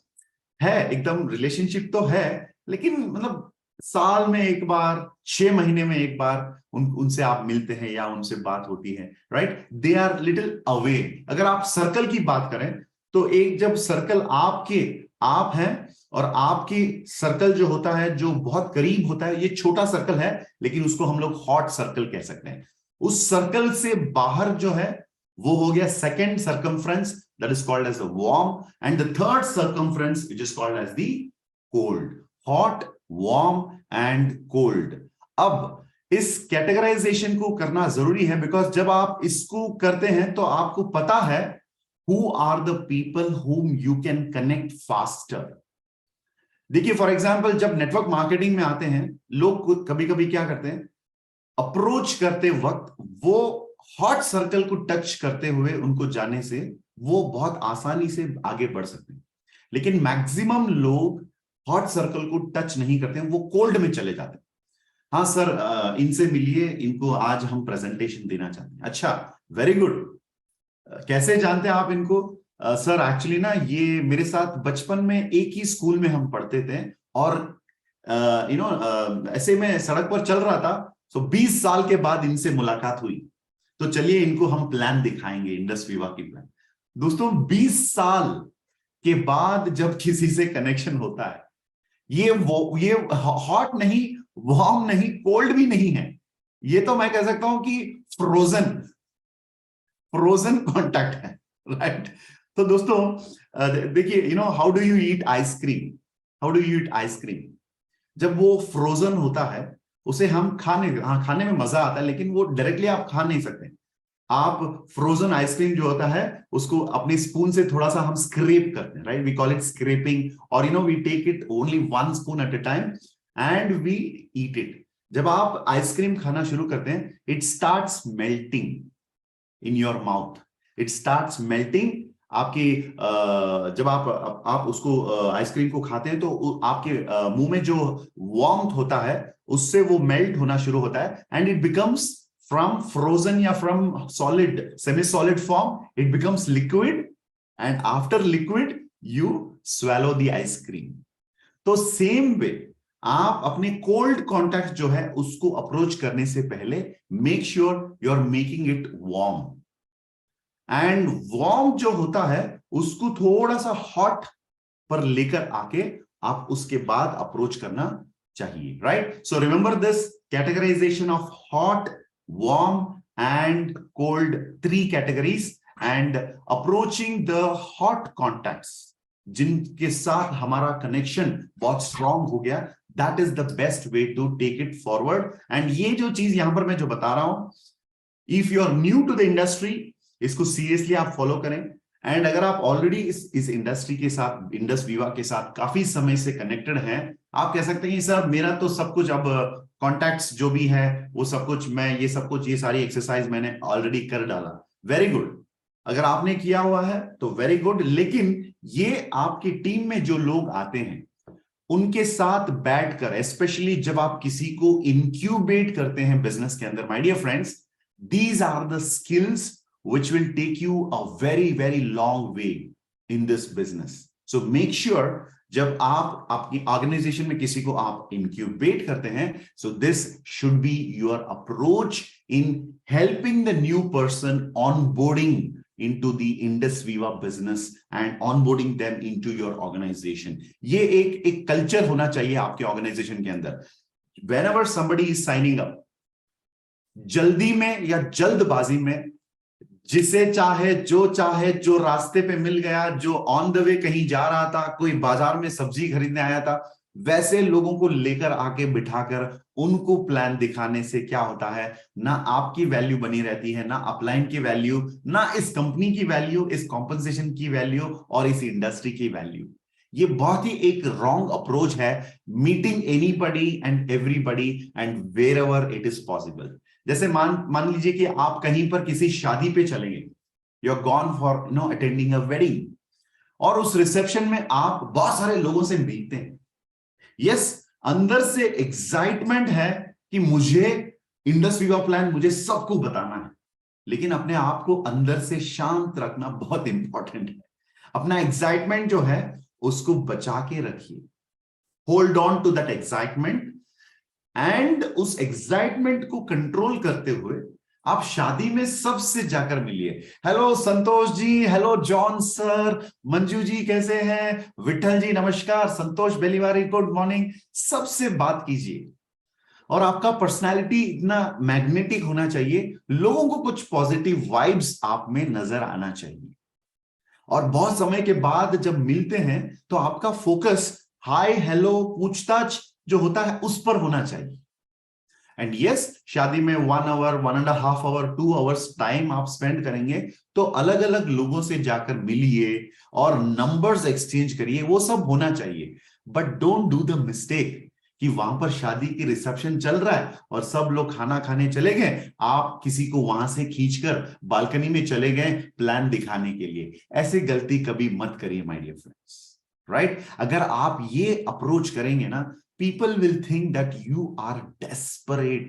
[SPEAKER 10] है एकदम रिलेशनशिप तो है, लेकिन मतलब साल में एक बार, 6 महीने में एक बार उनसे आप मिलते हैं या उनसे बात होती है, right? They are little away. अगर आप सर्कल की बात करें तो एक जब सर्कल आप हैं और आपकी सर्कल जो होता है, जो बहुत करीब होता है, ये छोटा सर्कल है, लेकिन उसको हम लोग हॉट सर्कल कह सकते हैं. उस सर्कल से बाहर जो है वो हो गया second circumference, that is called as the warm, and the third circumference which is called as the cold. Hot, warm and cold. अब इस कैटेगराइजेशन को करना जरूरी है, बिकॉज जब आप इसको करते हैं तो आपको पता है who are the people whom you can connect faster. देखिए फॉर एग्जांपल जब नेटवर्क मार्केटिंग में आते हैं, लोग कभी कभी क्या करते हैं, अप्रोच करते वक्त वो हॉट सर्कल को टच करते हुए उनको जाने से वो बहुत आसानी से आगे बढ़ सकते हैं. लेकिन मैक्सिमम लोग हॉट सर्कल को टच नहीं करते हैं, वो कोल्ड में चले जाते हैं. हाँ सर, इनसे मिलिए, इनको आज हम प्रेजेंटेशन देना चाहते हैं. अच्छा, वेरी गुड. कैसे जानते हैं आप इनको? सर एक्चुअली ना ये मेरे साथ बचपन में एक ही स्कूल में हम पढ़ते थे, और ऐसे में सड़क पर चल रहा था, तो 20 साल के बाद इनसे मुलाकात हुई, तो चलिए इनको हम प्लान दिखाएंगे, इंडस विवा की प्लान. दोस्तों 20 साल के बाद जब किसी से कनेक्शन होता है, ये हॉट नहीं, वार्म नहीं, कोल्ड भी नहीं है, ये तो मैं कह सकता हूं कि फ्रोजन कॉन्टैक्ट है, राइट? तो दोस्तों देखिए, how do you eat ice cream? जब वो फ्रोजन होता है, उसे हम खाने में मजा आता है, लेकिन वो डायरेक्टली आप खा नहीं सकते. आप फ्रोजन आइसक्रीम जो होता है उसको अपनी स्पून से थोड़ा सा हम स्क्रैप करते हैं, right? We call it scrapping, और we take it only 1 spoon at a time and we eat it. जब आप आइसक्रीम खाना शुरू करते हैं, it starts melting in your mouth. It starts melting. आपकी जब आप उसको आइसक्रीम को खाते हैं, तो आपके मुंह में जो वार्मथ होता है उससे वो मेल्ट होना शुरू होता है, and it becomes from frozen या from solid, semi-solid form, it becomes liquid, and after liquid you swallow the ice cream. तो same way आप अपने कोल्ड कॉन्टैक्ट जो है उसको अप्रोच करने से पहले make sure you are making it warm, and warm जो होता है उसको थोड़ा सा हॉट पर लेकर आके आप उसके बाद अप्रोच करना चाहिए, right? So remember this categorization of hot, warm and cold, 3 categories, and approaching the hot contacts जिनके साथ हमारा कनेक्शन बहुत स्ट्रांग हो गया, that is the best way to take it forward. And ये जो चीज यहां पर मैं जो बता रहा हूं, if you are new to the industry, इसको सीरियसली आप फॉलो करें। एंड अगर आप ऑलरेडी इस इंडस्ट्री के साथ, इंडस वीवा के साथ काफी समय से कनेक्टेड हैं, आप कह सकते हैं सर मेरा तो सब कुछ अब कॉन्टैक्ट्स जो भी है वो सब कुछ मैं ये सारी एक्सरसाइज मैंने ऑलरेडी कर डाला। वेरी गुड, अगर आपने किया हुआ है तो वेरी गुड, लेकिन ये आपकी टीम में जो लोग आते हैं उनके साथ बैठकर, स्पेशली जब आप किसी को इंक्यूबेट करते हैं बिजनेस के अंदर, my dear friends, these are the skills which will take you a very very long way in this business. So make sure जब आप अपनी ऑर्गेनाइजेशन में किसी को आप इंक्यूबेट करते हैं, so this should be your approach in helping the new person onboarding into the Indus Viva business and onboarding them into your organization. ये एक कल्चर होना चाहिए आपके ऑर्गेनाइजेशन के अंदर। Whenever somebody is signing up, जल्दी में या जल्दबाजी में जिसे चाहे जो रास्ते पे मिल गया, जो ऑन द वे कहीं जा रहा था, कोई बाजार में सब्जी खरीदने आया था, वैसे लोगों को लेकर आके बिठाकर उनको प्लान दिखाने से क्या होता है, ना आपकी वैल्यू बनी रहती है, ना अपलाइन की वैल्यू, ना इस कंपनी की वैल्यू, इस कॉम्पनसेशन की वैल्यू और इस इंडस्ट्री की वैल्यू। ये बहुत ही एक रॉन्ग अप्रोच है, meeting anybody and everybody and wherever it is possible. जैसे मान लीजिए कि आप कहीं पर किसी शादी पे चले गए, you are gone for attending a wedding, और उस रिसेप्शन में आप बहुत सारे लोगों से मिलते हैं। यस, अंदर से एक्साइटमेंट है कि मुझे इंडस वीवा प्लान, मुझे सबको बताना है, लेकिन अपने आप को अंदर से शांत रखना बहुत इंपॉर्टेंट है। अपना एक्साइटमेंट जो है उसको बचा के रखिए, hold on to that excitement, and उस एक्साइटमेंट को कंट्रोल करते हुए आप शादी में सबसे जाकर मिलिए। Hello Santosh ji, hello John sir, Manju ji कैसे हैं, विठल जी नमस्कार, संतोष बेलीवारी गुड मॉर्निंग, सबसे बात कीजिए। और आपका पर्सनालिटी इतना मैग्नेटिक होना चाहिए, लोगों को कुछ पॉजिटिव वाइब्स आप में नजर आना चाहिए। और बहुत समय के बाद जब मिलते हैं तो आपका फोकस हाय हेलो पूछताछ जो होता है उस पर होना चाहिए। एंड यस, शादी में 1 आवर, 1.5 आवर, 2 आवर्स टाइम आप स्पेंड करेंगे तो अलग अलग लोगों से जाकर मिलिए और नंबर्स एक्सचेंज करिए, वो सब होना चाहिए। But don't do the mistake कि वहां पर शादी की रिसेप्शन चल रहा है और सब लोग खाना खाने चले गए, आप किसी को वहां से खींचकर बालकनी में चले गए प्लान दिखाने के लिए। ऐसी गलती कभी मत करिए माय डियर फ्रेंड्स, राइट? अगर आप ये अप्रोच करेंगे ना, people will think that you are desperate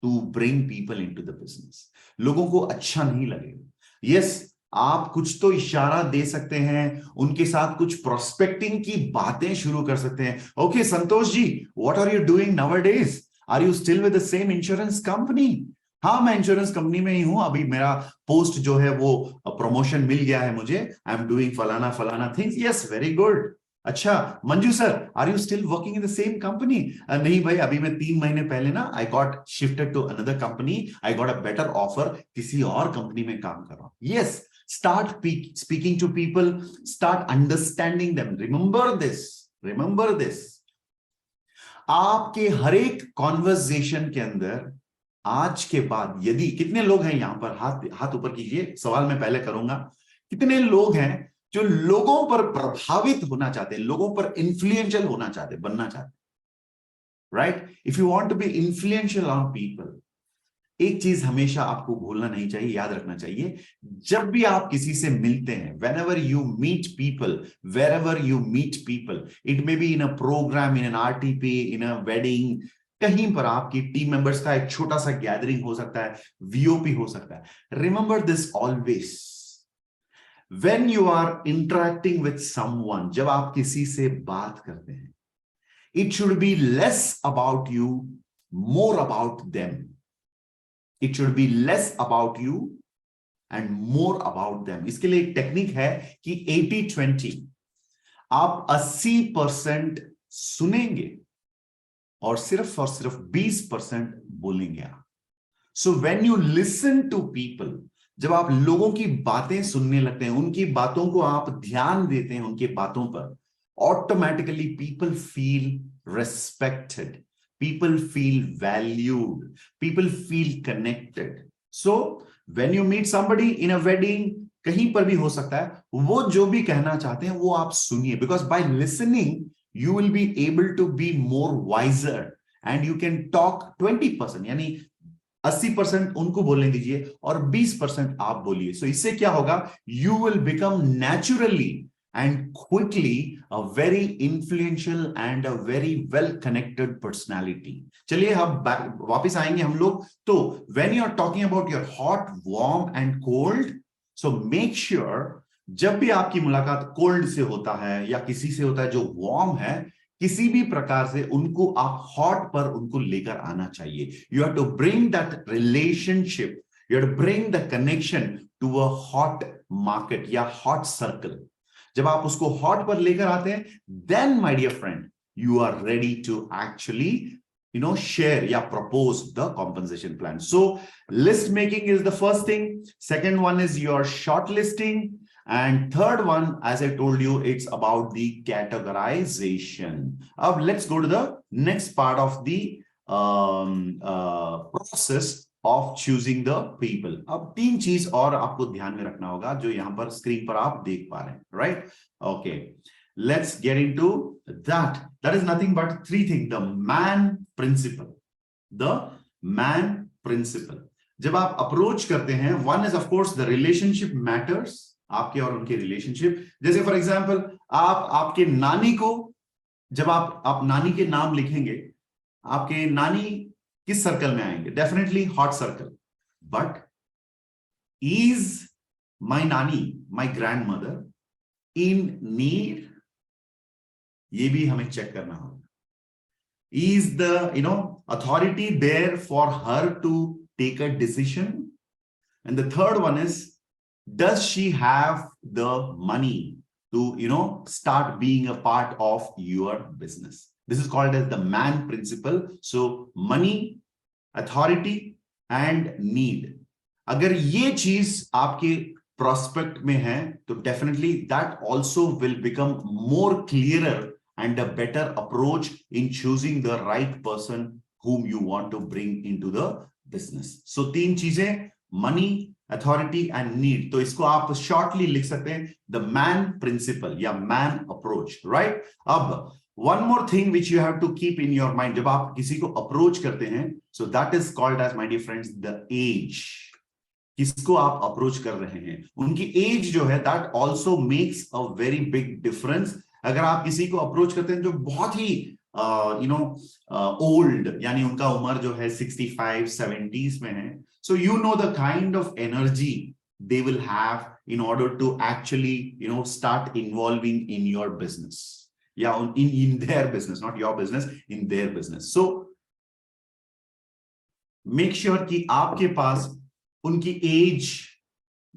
[SPEAKER 10] to bring people into the business. लोगों को अच्छा नहीं लगेगा। Yes, आप कुछ तो इशारा दे सकते हैं, उनके साथ कुछ प्रोस्पेक्टिंग की बातें शुरू कर सकते हैं। Okay Santosh ji, what are you doing nowadays? Are you still with the same insurance company? हाँ, मैं इंश्योरेंस कंपनी में ही हूं, अभी मेरा पोस्ट जो है वो प्रमोशन मिल गया है मुझे, आई एम डूइंग फलाना फलाना थिंग्स। Yes, very good. अच्छा Manju sir, are you still working in the same company? नहीं भाई, अभी मैं 3 महीने पहले ना I got shifted to another company, I got a better offer, किसी और कंपनी में काम कर रहा हूं। Yes, start speaking to people, start understanding them. Remember this, आपके हर एक कॉन्वर्सेशन के अंदर आज के बाद, यदि कितने लोग हैं यहां पर, हाथ ऊपर कीजिए, सवाल मैं पहले करूंगा, कितने लोग हैं जो लोगों पर प्रभावित होना चाहते हैं, लोगों पर इन्फ्लुएंशियल होना चाहते, बनना चाहते, right? If you want to be influential on people, एक चीज हमेशा आपको भूलना नहीं चाहिए, याद रखना चाहिए, जब भी आप किसी से मिलते हैं, whenever you meet people, wherever you meet people, it may be in a program, in an RTP, in a wedding, कहीं पर आपकी टीम मेंबर्स का एक छोटा सा गैदरिंग हो सकता है, VOP हो सकता है। Remember this always, when you are interacting with someone, जब आप किसी से बात करते हैं, It should be less about you, more about them. It should be less about you and more about them. इसके लिए एक टेक्निक है कि 80-20, आप 80% सुनेंगे और सिर्फ 20% बोलेंगे आप. So when you listen to people, जब आप लोगों की बातें सुनने लगते हैं, उनकी बातों को आप ध्यान देते हैं, उनके बातों पर, automatically people feel respected, people feel valued, people feel connected. So when you meet somebody in a wedding, कहीं पर भी हो सकता है, वो जो भी कहना चाहते हैं वो आप सुनिए, because by listening you will be able to be more wiser and you can talk 20%, यानी 80% उनको बोलने दीजिए और 20% आप बोलिए. So इससे क्या होगा? You will become naturally and quickly a very influential and a very well connected personality. चलिए हम वापस आएंगे हम लोग. तो when you are talking about your hot, warm and cold, so make sure जब भी आपकी मुलाकात कोल्ड से होता है या किसी से होता है जो वार्म है, किसी भी प्रकार से उनको आप हॉट पर उनको लेकर आना चाहिए. You have to bring that relationship, you have to bring the connection to a hot market या hot circle. जब आप उसको हॉट पर लेकर आते हैं, then my dear friend, you are ready to actually share या propose the compensation plan. So list making is the first thing. Second one is your shortlisting. And third one, as I told you, it's about the categorization. Now let's go to the next part of the process of choosing the people. अब तीन चीज और आपको ध्यान में रखना होगा जो यहाँ पर स्क्रीन पर आप देख पा रहे हैं, right? Okay, let's get into that. That is nothing but three things. The man principle. The man principle. जब आप approach करते हैं, one is of course the relationship matters. आपके और उनके रिलेशनशिप. जैसे फॉर एग्जांपल आप आपके नानी को, जब आप नानी के नाम लिखेंगे, आपके नानी किस सर्कल में आएंगे? Definitely hot circle. But is my nani, my grandmother in need? ये भी हमें चेक करना होगा. Is the authority there for her to take a decision? And the third one is, does she have the money to start being a part of your business? This is called as the man principle. So money, authority and need. अगर ये चीज आपके prospect में है तो definitely that also will become more clearer and a better approach in choosing the right person whom you want to bring into the business. So तीन चीजें, money, authority and need. तो इसको आप shortly लिख सकते हैं the man principle या man approach, right? अब one more thing which you have to keep in your mind जब आप किसी को approach करते हैं, so that is called as, my dear friends, the age. किसको आप approach कर रहे हैं, उनकी age जो है, that also makes a very big difference. अगर आप किसी को approach करते हैं जो बहुत ही old, यानी उनका उम्र जो है 65-70s में है, so you know the kind of energy they will have in order to actually start involving in your business. Yeah, in their business, not your business, in their business. So make sure कि आपके पास उनकी age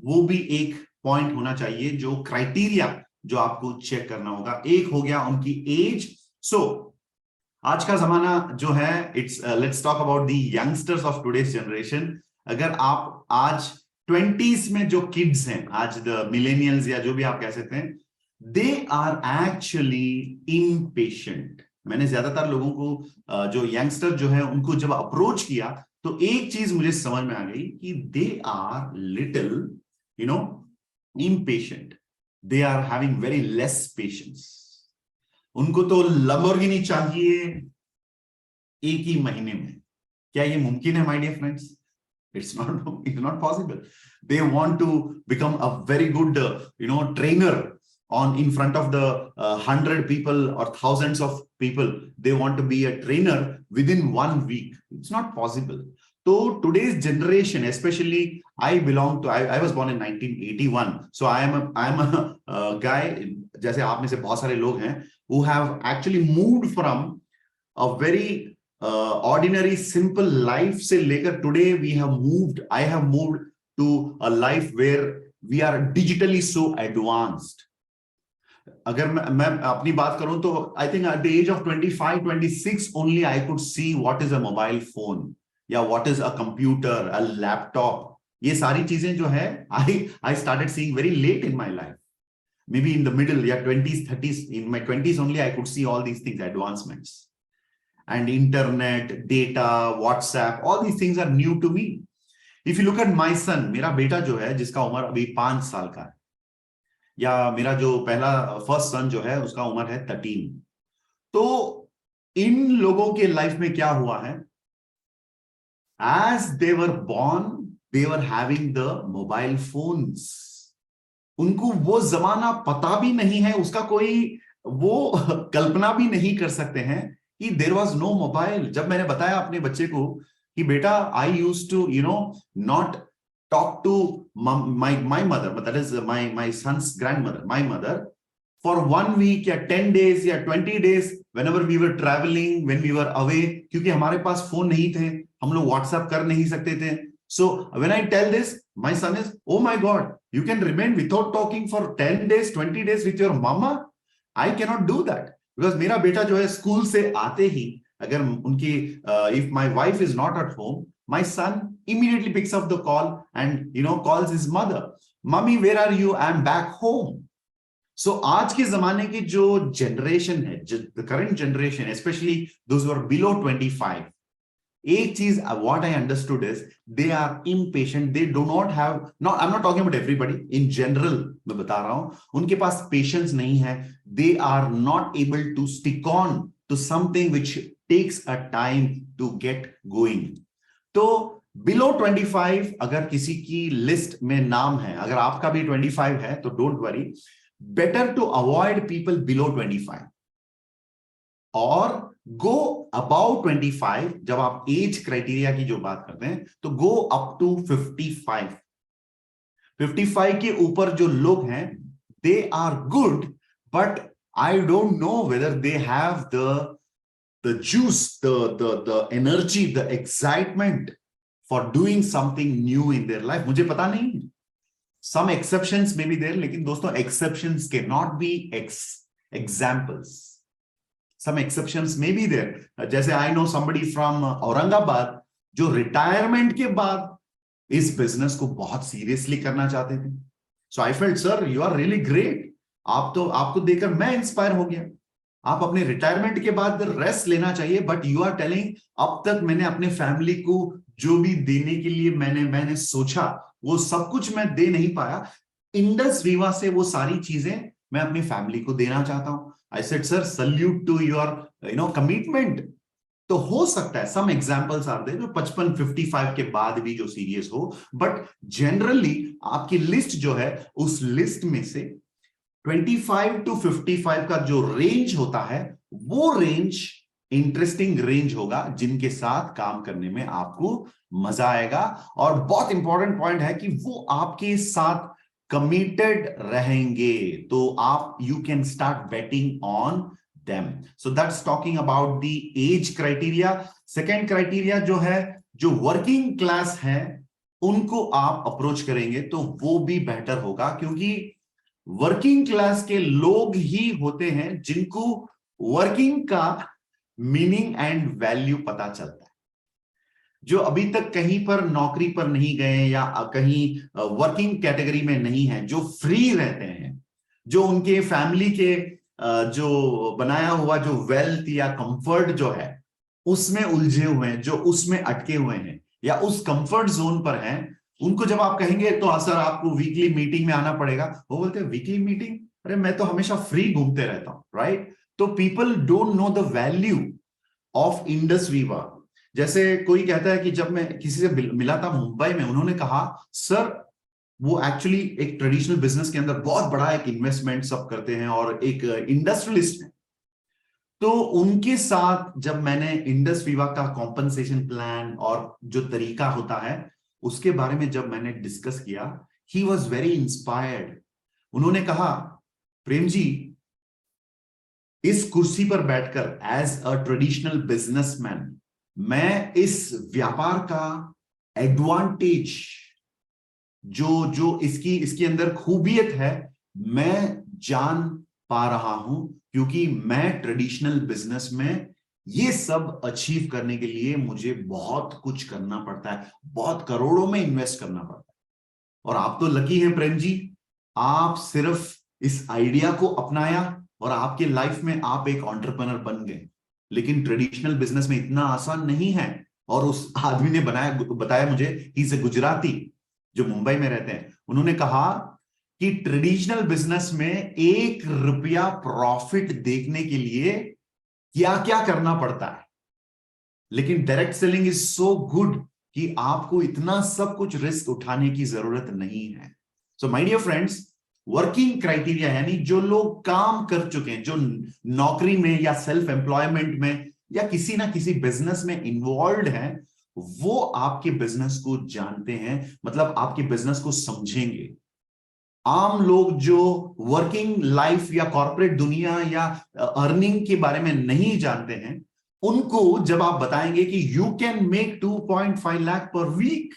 [SPEAKER 10] वो भी एक point होना चाहिए, जो criteria जो आपको चेक करना होगा. एक हो गया उनकी age. So आज का जमाना जो है, it's let's talk about the youngsters of today's generation. अगर आप आज 20s में जो किड्स हैं, आज द मिलेनियल्स या जो भी आप कह सकते हैं, दे आर एक्चुअली इम्पेशेंट. मैंने ज्यादातर लोगों को जो यंगस्टर जो है उनको जब अप्रोच किया तो एक चीज मुझे समझ में आ गई कि they are little impatient. They are having very less patience. उनको तो लैम्बोर्गिनी चाहिए एक ही महीने में. क्या ये मुमकिन है, my dear friends? It's not possible. They want to become a very good, trainer in front of the 100 people or thousands of people. They want to be a trainer within 1 week. It's not possible. So today's generation, especially I was born in 1981. So I am a guy, जैसे आप में से बहुत सारे लोग हैं, who have actually moved from a very ordinary simple life से लेकर today I have moved to a life where we are digitally so advanced. अगर मैं अपनी बात करूं तो I think at the age of 25, 26 only I could see what is a mobile phone या what is a computer, a laptop. ये सारी चीजें जो है I started seeing very late in my life. Maybe in the middle, 20s, 30s. In my 20s only I could see all these things, advancements. And internet, data, WhatsApp, all these things are new to me. If you look at my son, मेरा बेटा जो है जिसका उम्र अभी 5 साल का है, या मेरा जो पहला फर्स्ट सन जो है उसका उम्र है 13. तो इन लोगों के लाइफ में क्या हुआ है, as they were born they were having the mobile phones. उनको वो जमाना पता भी नहीं है, उसका कोई वो कल्पना भी नहीं कर सकते हैं कि there was no mobile. जब मैंने बताया अपने बच्चे को कि बेटा I used to not talk to my mother, but that is my son's grandmother, my mother, for 1 week या 10 days या 20 days whenever we were traveling, when we were away, क्योंकि हमारे पास फोन नहीं थे, हम लोग व्हाट्सएप कर नहीं सकते थे. So when I tell this, my son is, oh my God, you can remain without talking for 10 days, 20 days with your mama? I cannot do that. Because मेरा बेटा जो है स्कूल से आते ही अगर उनकी if my wife is not at home, my son immediately picks up the call and calls his mother. Mommy, where are you? I'm back home. So आज के जमाने की जो generation है, the current generation, especially those who are below 25, एक चीज what I understood is they are impatient. They do not have, I'm not talking about everybody, in general मैं बता रहा हूं, उनके पास patience नहीं है. They are not able to stick on to something which takes a time to get going. तो below 25 अगर किसी की लिस्ट में नाम है, अगर आपका भी 25 है तो don't worry, better to avoid people below 25 और go above 25. जब आप एज क्राइटेरिया की जो बात करते हैं तो go up to 55. 55 के ऊपर जो लोग हैं they are good, but I don't know whether they have the juice, the energy, the excitement for doing something new in their life. मुझे पता नहीं. Some exceptions may be there, लेकिन दोस्तों exceptions cannot be examples. Some exceptions may be there. जैसे I know somebody from Aurangabad जो retirement के बाद इस बिजनेस को बहुत सीरियसली करना चाहते थे. So I felt, sir, you are really great. आपको देखकर मैं इंस्पायर हो गया. आप अपने रिटायरमेंट के बाद रेस्ट लेना चाहिए, बट यू आर टेलिंग अब तक मैंने अपने फैमिली को जो भी देने के लिए मैंने सोचा वो सब कुछ मैं दे नहीं पाया. इंडस वीवा से वो सारी चीजें मैं अपनी फैमिली को देना चाहता हूं. I said, sir, salute to your commitment. तो हो सकता है सम एग्जांपल्स आर देयर जो 55 के बाद भी जो सीरियस हो, बट जनरली आपकी लिस्ट जो है उस लिस्ट में से 25 to 55 का जो रेंज होता है वो रेंज इंटरेस्टिंग रेंज होगा जिनके साथ काम करने में आपको मजा आएगा. और बहुत इंपॉर्टेंट पॉइंट है कि वो आपके साथ कमिटेड रहेंगे, तो आप you can start betting on them. So that's talking about the age criteria. Second criteria जो है, जो वर्किंग क्लास है उनको आप अप्रोच करेंगे तो वो भी बेटर होगा, क्योंकि वर्किंग क्लास के लोग ही होते हैं जिनको वर्किंग का मीनिंग एंड वैल्यू पता चलता है. जो अभी तक कहीं पर नौकरी पर नहीं गए या कहीं वर्किंग कैटेगरी में नहीं है, जो फ्री रहते हैं, जो उनके फैमिली के जो बनाया हुआ जो वेल्थ या कंफर्ट जो है उसमें उलझे हुए हैं, जो उसमें अटके हुए हैं या उस कंफर्ट जोन पर हैं, उनको जब आप कहेंगे तो सर आपको वीकली मीटिंग में आना पड़ेगा, वो बोलते हैं वीकली मीटिंग, अरे मैं तो हमेशा फ्री घूमते रहता हूं, राइट. तो people don't know the value of Indus Viva. जैसे कोई कहता है कि जब मैं किसी से मिला था मुंबई में, उन्होंने कहा सर वो एक्चुअली एक ट्रेडिशनल बिजनेस के अंदर बहुत बड़ा एक इन्वेस्टमेंट सब करते हैं और एक इंडस्ट्रियलिस्ट है. तो उनके साथ जब मैंने इंडस वीवा का कॉम्पनसेशन प्लान और जो तरीका होता है उसके बारे में जब मैंने डिस्कस किया, ही वॉज वेरी इंस्पायर्ड. उन्होंने कहा, प्रेम जी, इस कुर्सी पर बैठकर एज अ ट्रेडिशनल बिजनेसमैन मैं इस व्यापार का एडवांटेज जो इसकी अंदर खूबियत है मैं जान पा रहा हूं, क्योंकि मैं ट्रेडिशनल बिजनेस में ये सब अचीव करने के लिए मुझे बहुत कुछ करना पड़ता है, बहुत करोड़ों में इन्वेस्ट करना पड़ता है। और आप तो लकी हैं प्रेम जी, आप सिर्फ इस आइडिया को अपनाया और आपके लाइफ में आप एक एंटरप्रेन्योर बन गए। लेकिन ट्रेडिशनल बिजनेस में इतना आसान नहीं है। और उस आदमी ने बताया मुझे, ही इज अ गुजराती जो मुंबई में रहते हैं, उन्होंने कहा कि ट्रेडिशनल बिजनेस में 1 रुपया प्रॉफिट देखने के लिए क्या क्या करना पड़ता है, लेकिन direct selling is so good कि आपको इतना सब कुछ रिस्क उठाने की जरूरत नहीं है। So my dear friends, working criteria यानी जो लोग काम कर चुके हैं, जो नौकरी में या सेल्फ एम्प्लॉयमेंट में या किसी ना किसी बिजनेस में इन्वॉल्व हैं, वो आपके बिजनेस को जानते हैं, मतलब आपके बिजनेस को समझेंगे। आम लोग जो वर्किंग लाइफ या कॉर्पोरेट दुनिया या अर्निंग के बारे में नहीं जानते हैं, उनको जब आप बताएंगे कि यू कैन मेक 2.5 लाख पर वीक,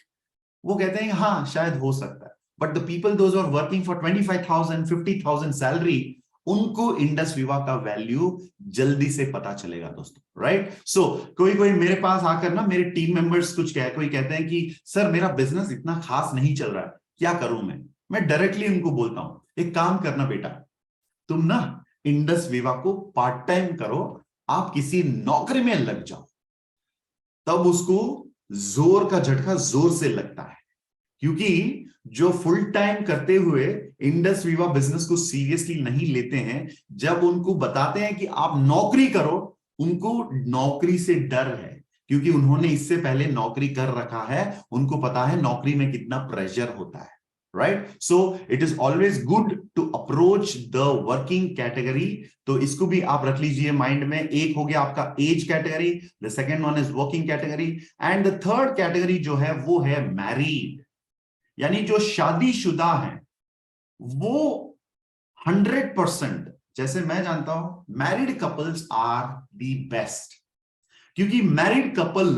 [SPEAKER 10] वो कहते हैं हाँ शायद हो सकता है। But the people those are working for 25,000 50,000 salary, उनको इंडस विवा का वैल्यू जल्दी से पता चलेगा दोस्तों, राइट। सो कोई मेरे पास आकर ना, मेरे टीम मेंबर्स कोई कहते हैं कि सर मेरा बिजनेस इतना खास नहीं चल रहा है, क्या करूं मैं डायरेक्टली उनको बोलता हूं, एक काम करना बेटा, तुम ना इंडस विवा को पार्ट टाइम करो, आप किसी नौकरी में लग जाओ, तब उसको जोर का झटका जोर से लगता है। क्योंकि जो फुल टाइम करते हुए इंडस विवा बिजनेस को सीरियसली नहीं लेते हैं, जब उनको बताते हैं कि आप नौकरी करो, उनको नौकरी से डर है, क्योंकि उन्होंने इससे पहले नौकरी कर रखा है, उनको पता है नौकरी में कितना प्रेशर होता है, right. So it is always good to approach the working category. तो इसको भी आप रख लीजिए माइंड में। एक हो गया आपका age category, the second one is working category, and the third category जो है वो है मैरिड, यानी जो शादीशुदा है। वो 100%, जैसे मैं जानता हूं, married couples are the best, क्योंकि मैरिड कपल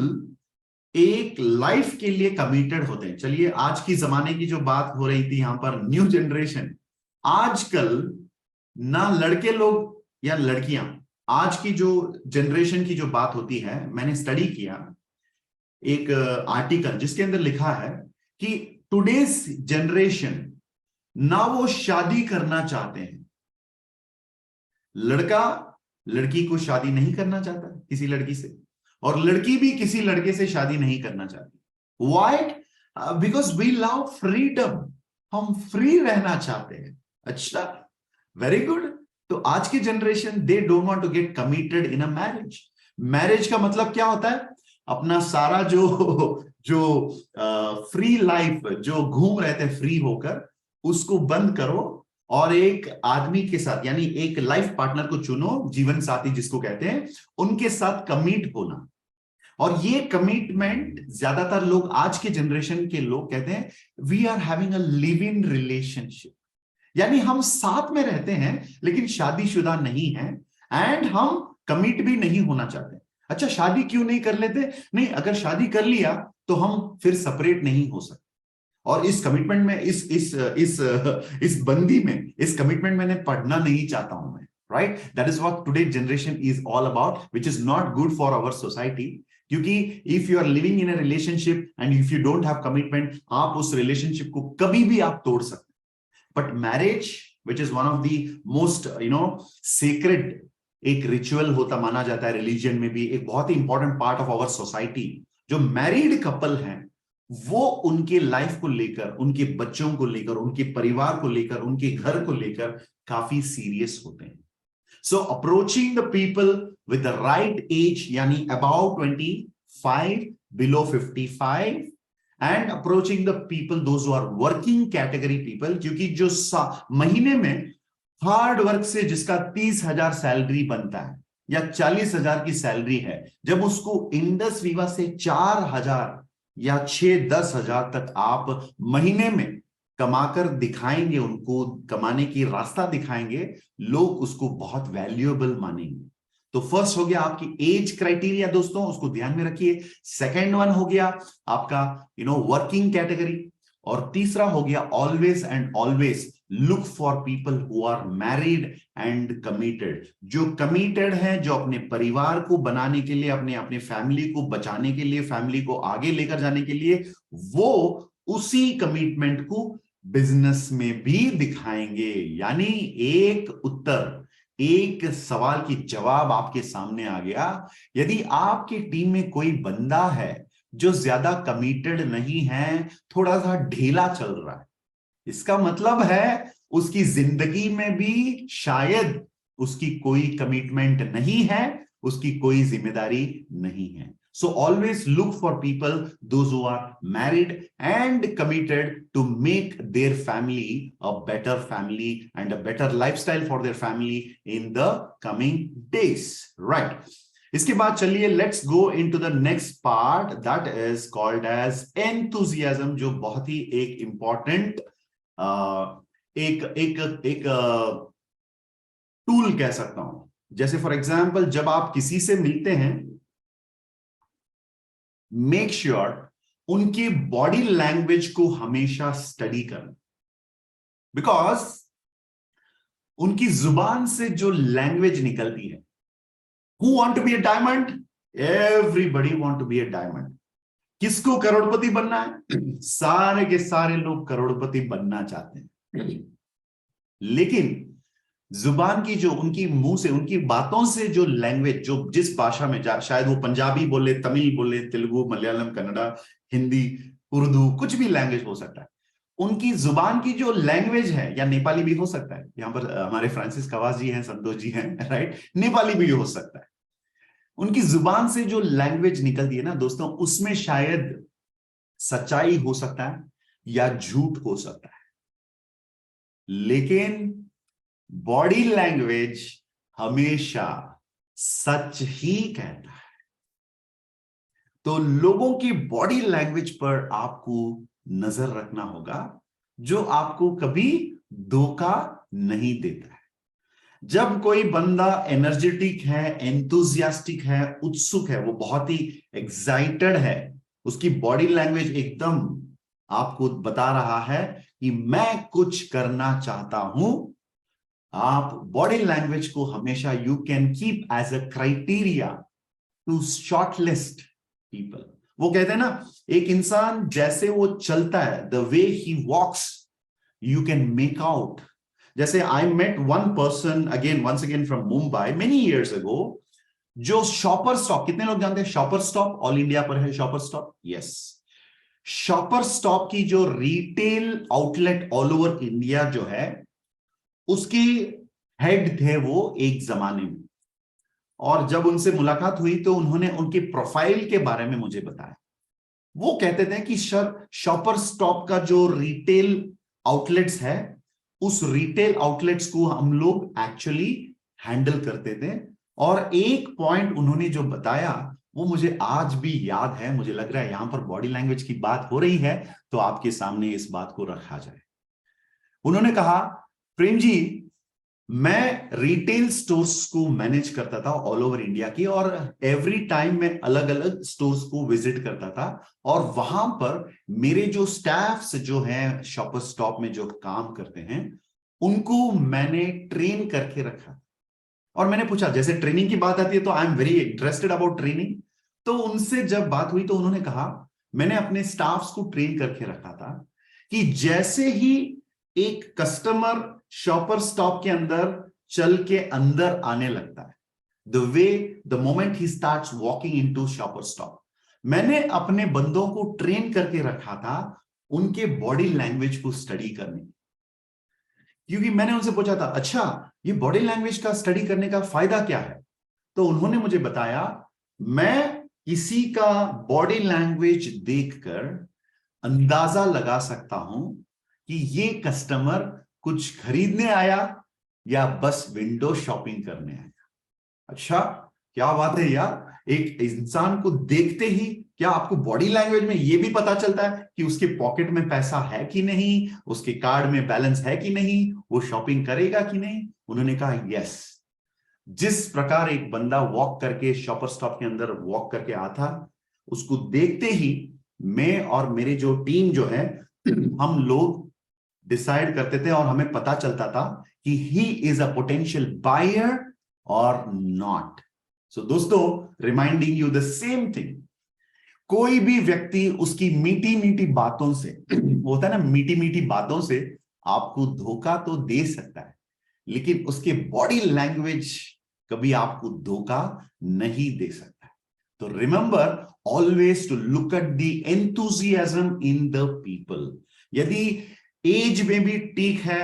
[SPEAKER 10] एक लाइफ के लिए कमिटेड होते हैं। चलिए आज की जमाने की जो बात हो रही थी यहां पर, न्यू जनरेशन, आजकल ना लड़के लोग या लड़कियां, आज की जो जनरेशन की जो बात होती है, मैंने स्टडी किया एक आर्टिकल जिसके अंदर लिखा है कि टुडेज जनरेशन ना वो शादी करना चाहते हैं, लड़का लड़की को शादी नहीं करना चाहता किसी लड़की से, और लड़की भी किसी लड़के से शादी नहीं करना चाहती। Why? Because we love freedom, हम फ्री रहना चाहते हैं। अच्छा, वेरी गुड। तो आज की generation they don't want to get committed in a marriage. Marriage का मतलब क्या होता है? अपना सारा जो फ्री लाइफ, जो घूम रहे थे फ्री होकर, उसको बंद करो और एक आदमी के साथ, यानी एक लाइफ पार्टनर को चुनो, जीवन साथी जिसको कहते हैं, उनके साथ कमिट होना। और ये कमिटमेंट ज्यादातर लोग, आज के जनरेशन के लोग कहते हैं we are having a live in relationship, यानी हम साथ में रहते हैं लेकिन शादीशुदा नहीं है, एंड हम कमिट भी नहीं होना चाहते। अच्छा, शादी क्यों नहीं कर लेते? नहीं, अगर शादी कर लिया तो हम फिर सेपरेट नहीं हो सकते। और इस कमिटमेंट में, इस बंदी में, इस कमिटमेंट मैंने पढ़ना नहीं चाहता हूं मैं, right. That is what today generation is all about, which is not good for our society. क्योंकि if you are living in a relationship and if you don't have commitment, आप उस रिलेशनशिप को कभी भी आप तोड़ सकते। But marriage, which is one of the most sacred, एक रिचुअल होता माना जाता है रिलीजन में भी, एक बहुत ही important part of our society. जो मैरिड कपल हैं वो उनके लाइफ को लेकर, उनके बच्चों को लेकर, उनके परिवार को लेकर, उनके घर को लेकर काफी सीरियस होते हैं। So approaching the people with the right age, यानी about 25, below 55, and approaching the people those who are working category people, क्योंकि जो महीने में हार्ड वर्क से जिसका 30,000 सैलरी बनता है या 40,000 की सैलरी है, जब उसको इंडस विवा से 4,000 या 6-10 हजार तक आप महीने में कमाकर दिखाएंगे, उनको कमाने की रास्ता दिखाएंगे, लोग उसको बहुत वैल्यूएबल मानेंगे। तो फर्स्ट हो गया आपकी एज क्राइटेरिया दोस्तों, उसको ध्यान में रखिए। सेकंड वन हो गया आपका वर्किंग कैटेगरी, और तीसरा हो गया always and always look for people who are married and committed. जो कमिटेड हैं, जो अपने परिवार को बनाने के लिए, अपने फैमिली को बचाने के लिए, फैमिली को आगे लेकर जाने के लिए, वो उसी कमिटमेंट को बिजनेस में भी दिखाएंगे। यानी एक उत्तर, एक सवाल की जवाब आपके सामने आ गया। यदि आपकी टीम में कोई बंदा है जो ज्यादा कमिटेड नहीं है, थोड़ा सा ढीला चल रहा है, इसका मतलब है उसकी जिंदगी में भी शायद उसकी कोई कमिटमेंट नहीं है, उसकी कोई जिम्मेदारी नहीं है। So always look for people, those who are married and committed to make their family a better family and a better lifestyle for their family in the coming days. Right. इसके बाद चलिए let's go into the next part that is called as enthusiasm, जो बहुत ही एक important एक tool कह सकता हूं। जैसे फॉर एग्जाम्पल जब आप किसी से मिलते हैं, मेक श्योर उनकी बॉडी लैंग्वेज को हमेशा स्टडी करना, बिकॉज उनकी जुबान से जो लैंग्वेज निकलती है, who want to be a diamond, everybody want to be a diamond. किसको करोड़पति बनना है? सारे के सारे लोग करोड़पति बनना चाहते हैं, लेकिन जुबान की जो उनकी मुंह से, उनकी बातों से जो लैंग्वेज, जो जिस भाषा में शायद वो पंजाबी बोले, तमिल बोले, तेलुगु, मलयालम, कन्नड़ा, हिंदी, उर्दू, कुछ भी लैंग्वेज हो सकता है, उनकी जुबान की जो लैंग्वेज है, या नेपाली भी हो सकता है, यहां पर हमारे फ्रांसिस कवास जी हैं, संतोष जी हैं, राइट, नेपाली भी हो सकता है। उनकी जुबान से जो लैंग्वेज निकलती है ना दोस्तों, उसमें शायद सच्चाई हो सकता है या झूठ हो सकता है, लेकिन बॉडी लैंग्वेज हमेशा सच ही कहता है। तो लोगों की बॉडी लैंग्वेज पर आपको नजर रखना होगा, जो आपको कभी धोखा नहीं देता है। जब कोई बंदा एनर्जेटिक है, एंथुसियास्टिक है, उत्सुक है, वो बहुत ही एक्साइटेड है, उसकी बॉडी लैंग्वेज एकदम आपको बता रहा है कि मैं कुछ करना चाहता हूं, आप बॉडी लैंग्वेज को हमेशा you can keep as a criteria to shortlist people. वो कहते हैं ना, एक इंसान जैसे वो चलता है, the way he walks, you can make out. जैसे I met one person once again from Mumbai many years ago, जो शॉपर स्टॉप, कितने लोग जानते हैं शॉपर स्टॉप? ऑल इंडिया पर है shopper stop, yes. Shopper stop की जो retail outlet all over India जो है, उसके हेड थे वो एक जमाने में। और जब उनसे मुलाकात हुई तो उन्होंने उनके प्रोफाइल के बारे में मुझे बताया। वो कहते थे कि शॉपर स्टॉप का जो रिटेल आउटलेट्स है, उस रिटेल आउटलेट्स को हम लोग एक्चुअली हैंडल करते थे। और एक पॉइंट उन्होंने जो बताया वो मुझे आज भी याद है। मुझे लग रहा है यहां पर बॉडी लैंग्वेज की बात हो रही है तो आपके सामने इस बात को रखा जाए। उन्होंने कहा, प्रेम जी, मैं रिटेल स्टोर्स को मैनेज करता था ऑल ओवर इंडिया की, और एवरी टाइम मैं अलग अलग स्टोर्स को विजिट करता था, और वहां पर मेरे जो स्टाफ्स जो हैं शॉपर स्टॉप में जो काम करते हैं, उनको मैंने ट्रेन करके रखा। और मैंने पूछा, जैसे ट्रेनिंग की बात आती है तो I am very interested about training. तो उनसे जब बात हुई तो उन्होंने कहा, मैंने अपने स्टाफ्स को ट्रेन करके रखा था कि जैसे ही एक कस्टमर शॉपर स्टॉप के अंदर चल के अंदर आने लगता है, the moment he starts walking into shopper stop, मैंने अपने बंदों को ट्रेन करके रखा था उनके बॉडी लैंग्वेज को स्टडी करने। क्योंकि मैंने उनसे पूछा था, अच्छा ये बॉडी लैंग्वेज का स्टडी करने का फायदा क्या है? तो उन्होंने मुझे बताया, मैं किसी का बॉडी लैंग्वेज देखकर अंदाजा लगा सकता हूं कि ये कस्टमर कुछ खरीदने आया या बस विंडो शॉपिंग करने आया। अच्छा, क्या बात है यार, एक इंसान को देखते ही क्या आपको बॉडी लैंग्वेज में ये भी पता चलता है कि उसके पॉकेट में पैसा है कि नहीं, उसके कार्ड में बैलेंस है कि नहीं, वो शॉपिंग करेगा कि नहीं? उन्होंने कहा यस। जिस प्रकार एक बंदा वॉक करके शॉपर स्टॉप के अंदर वॉक करके आता, उसको देखते ही मैं और मेरी जो टीम जो है हम लोग डिसाइड करते थे और हमें पता चलता था कि he is a potential buyer और नॉट। सो दोस्तों, reminding you the same thing, कोई भी व्यक्ति उसकी मीठी मीठी बातों से होता है ना, मीठी मीठी बातों से आपको धोखा तो दे सकता है, लेकिन उसके बॉडी लैंग्वेज कभी आपको धोखा नहीं दे सकता है। तो remember always to look at the enthusiasm in the people. यदि एज में भी ठीक है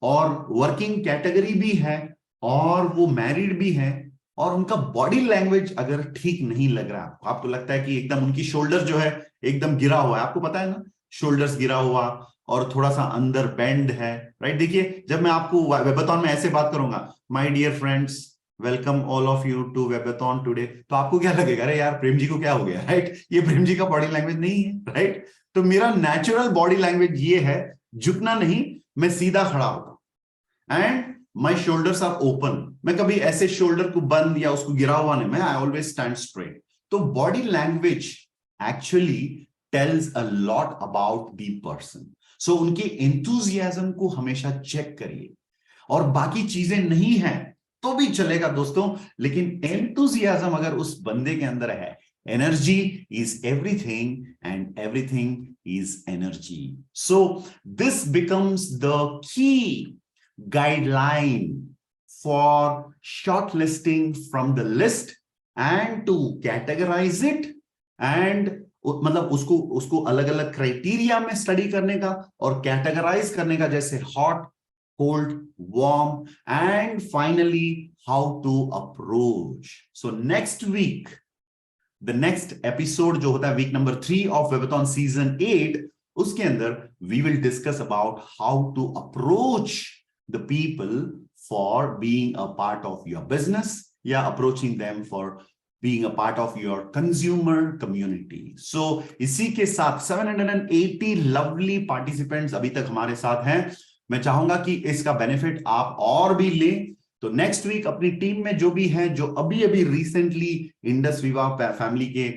[SPEAKER 10] और वर्किंग कैटेगरी भी है और वो मैरिड भी है और उनका बॉडी लैंग्वेज अगर ठीक नहीं लग रहा, आपको लगता है कि एकदम उनकी शोल्डर जो है एकदम गिरा हुआ है, आपको पता है ना, शोल्डर्स गिरा हुआ और थोड़ा सा अंदर बेंड है, राइट? देखिए, जब मैं आपको वेबाथॉन में ऐसे बात करूंगा, my dear friends, welcome all of you to webathon today, तो आपको क्या लगेगा, अरे यार प्रेम जी को क्या हो गया, राइट? ये प्रेम जी का बॉडी लैंग्वेज नहीं है, राइट? तो मेरा नेचुरल बॉडी लैंग्वेज ये है, झुकना नहीं, मैं सीधा खड़ा होता हूं and my shoulders are open. मैं कभी ऐसे शोल्डर को बंद या उसको गिरा हुआ नहीं, मैं आई ऑलवेज स्टैंड स्ट्रेट। तो body language actually tells a lot about the person. So उनके एंथुसियाज्म को हमेशा चेक करिए, और बाकी चीजें नहीं है तो भी चलेगा दोस्तों, लेकिन एंथुसियाज्म अगर उस बंदे के अंदर है, energy is everything and everything is energy. So this becomes the key guideline for shortlisting from the list and to categorize it and मतलब उसको अलग अलग क्राइटेरिया में स्टडी करने का और कैटेगराइज करने का, जैसे hot, cold, warm and finally how to approach. So next week the next episode जो होता है week number 3 of webathon season 8, उसके अंदर we will discuss about how to approach the people for being a part of your business या approaching them for being a part of your consumer community. So इसी के साथ 780 lovely participants अभी तक हमारे साथ हैं। मैं चाहूंगा कि इसका बेनिफिट आप और भी लें। तो नेक्स्ट वीक अपनी टीम में जो भी हैं, जो अभी अभी रिसेंटली इंडस विवा फैमिली के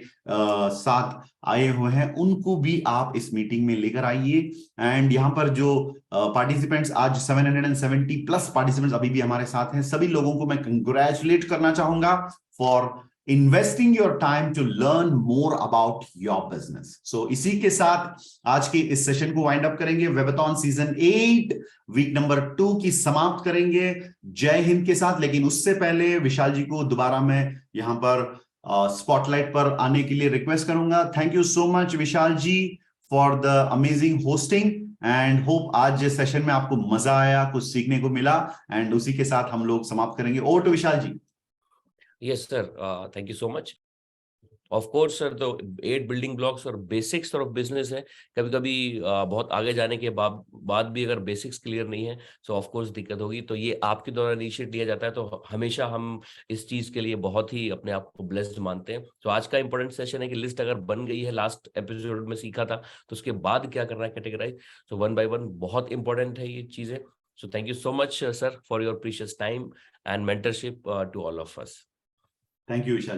[SPEAKER 10] साथ आए हुए हैं, उनको भी आप इस मीटिंग में लेकर आइए। एंड यहाँ पर जो पार्टिसिपेंट्स आज 770 प्लस पार्टिसिपेंट्स अभी भी हमारे साथ हैं, सभी लोगों को मैं कंग्रेचुलेट करना चाहूंगा for investing your time to learn more about your business. So इसी के साथ आज के इस सेशन को वाइंड अप करेंगे। वेबाथॉन सीजन 8 वीक नंबर 2 की समाप्त करेंगे जय हिंद के साथ। लेकिन उससे पहले विशाल जी को दोबारा मैं यहाँ पर स्पॉटलाइट पर आने के लिए रिक्वेस्ट करूंगा। Thank you so much Vishal ji for the amazing hosting and hope आज सेशन में आपको मजा आया, कुछ सीखने को मिला। एंड उसी के साथ हम लोग समाप्त करेंगे। Over to Vishal ji.
[SPEAKER 1] Yes, sir. Thank you so much. Of course, sir, तो 8 बिल्डिंग ब्लॉक्स और बेसिक्स ऑफ बिजनेस है। कभी कभी बहुत आगे जाने के बाद भी अगर बेसिक्स क्लियर नहीं है तो ऑफ कोर्स दिक्कत होगी। तो ये आपके द्वारा इनिशिएट लिया जाता है, तो हमेशा हम इस चीज के लिए बहुत ही अपने आप को ब्लेस्ड मानते हैं। तो आज का इंपॉर्टेंट सेशन है कि लिस्ट अगर बन गई है, लास्ट एपिसोड में सीखा था, तो उसके बाद क्या करना है कैटेगराइज। सो 1 by 1 बहुत इंपॉर्टेंट है ये चीजें। So thank you so much sir for your precious time and mentorship to all of us.
[SPEAKER 10] Thank you Vishal.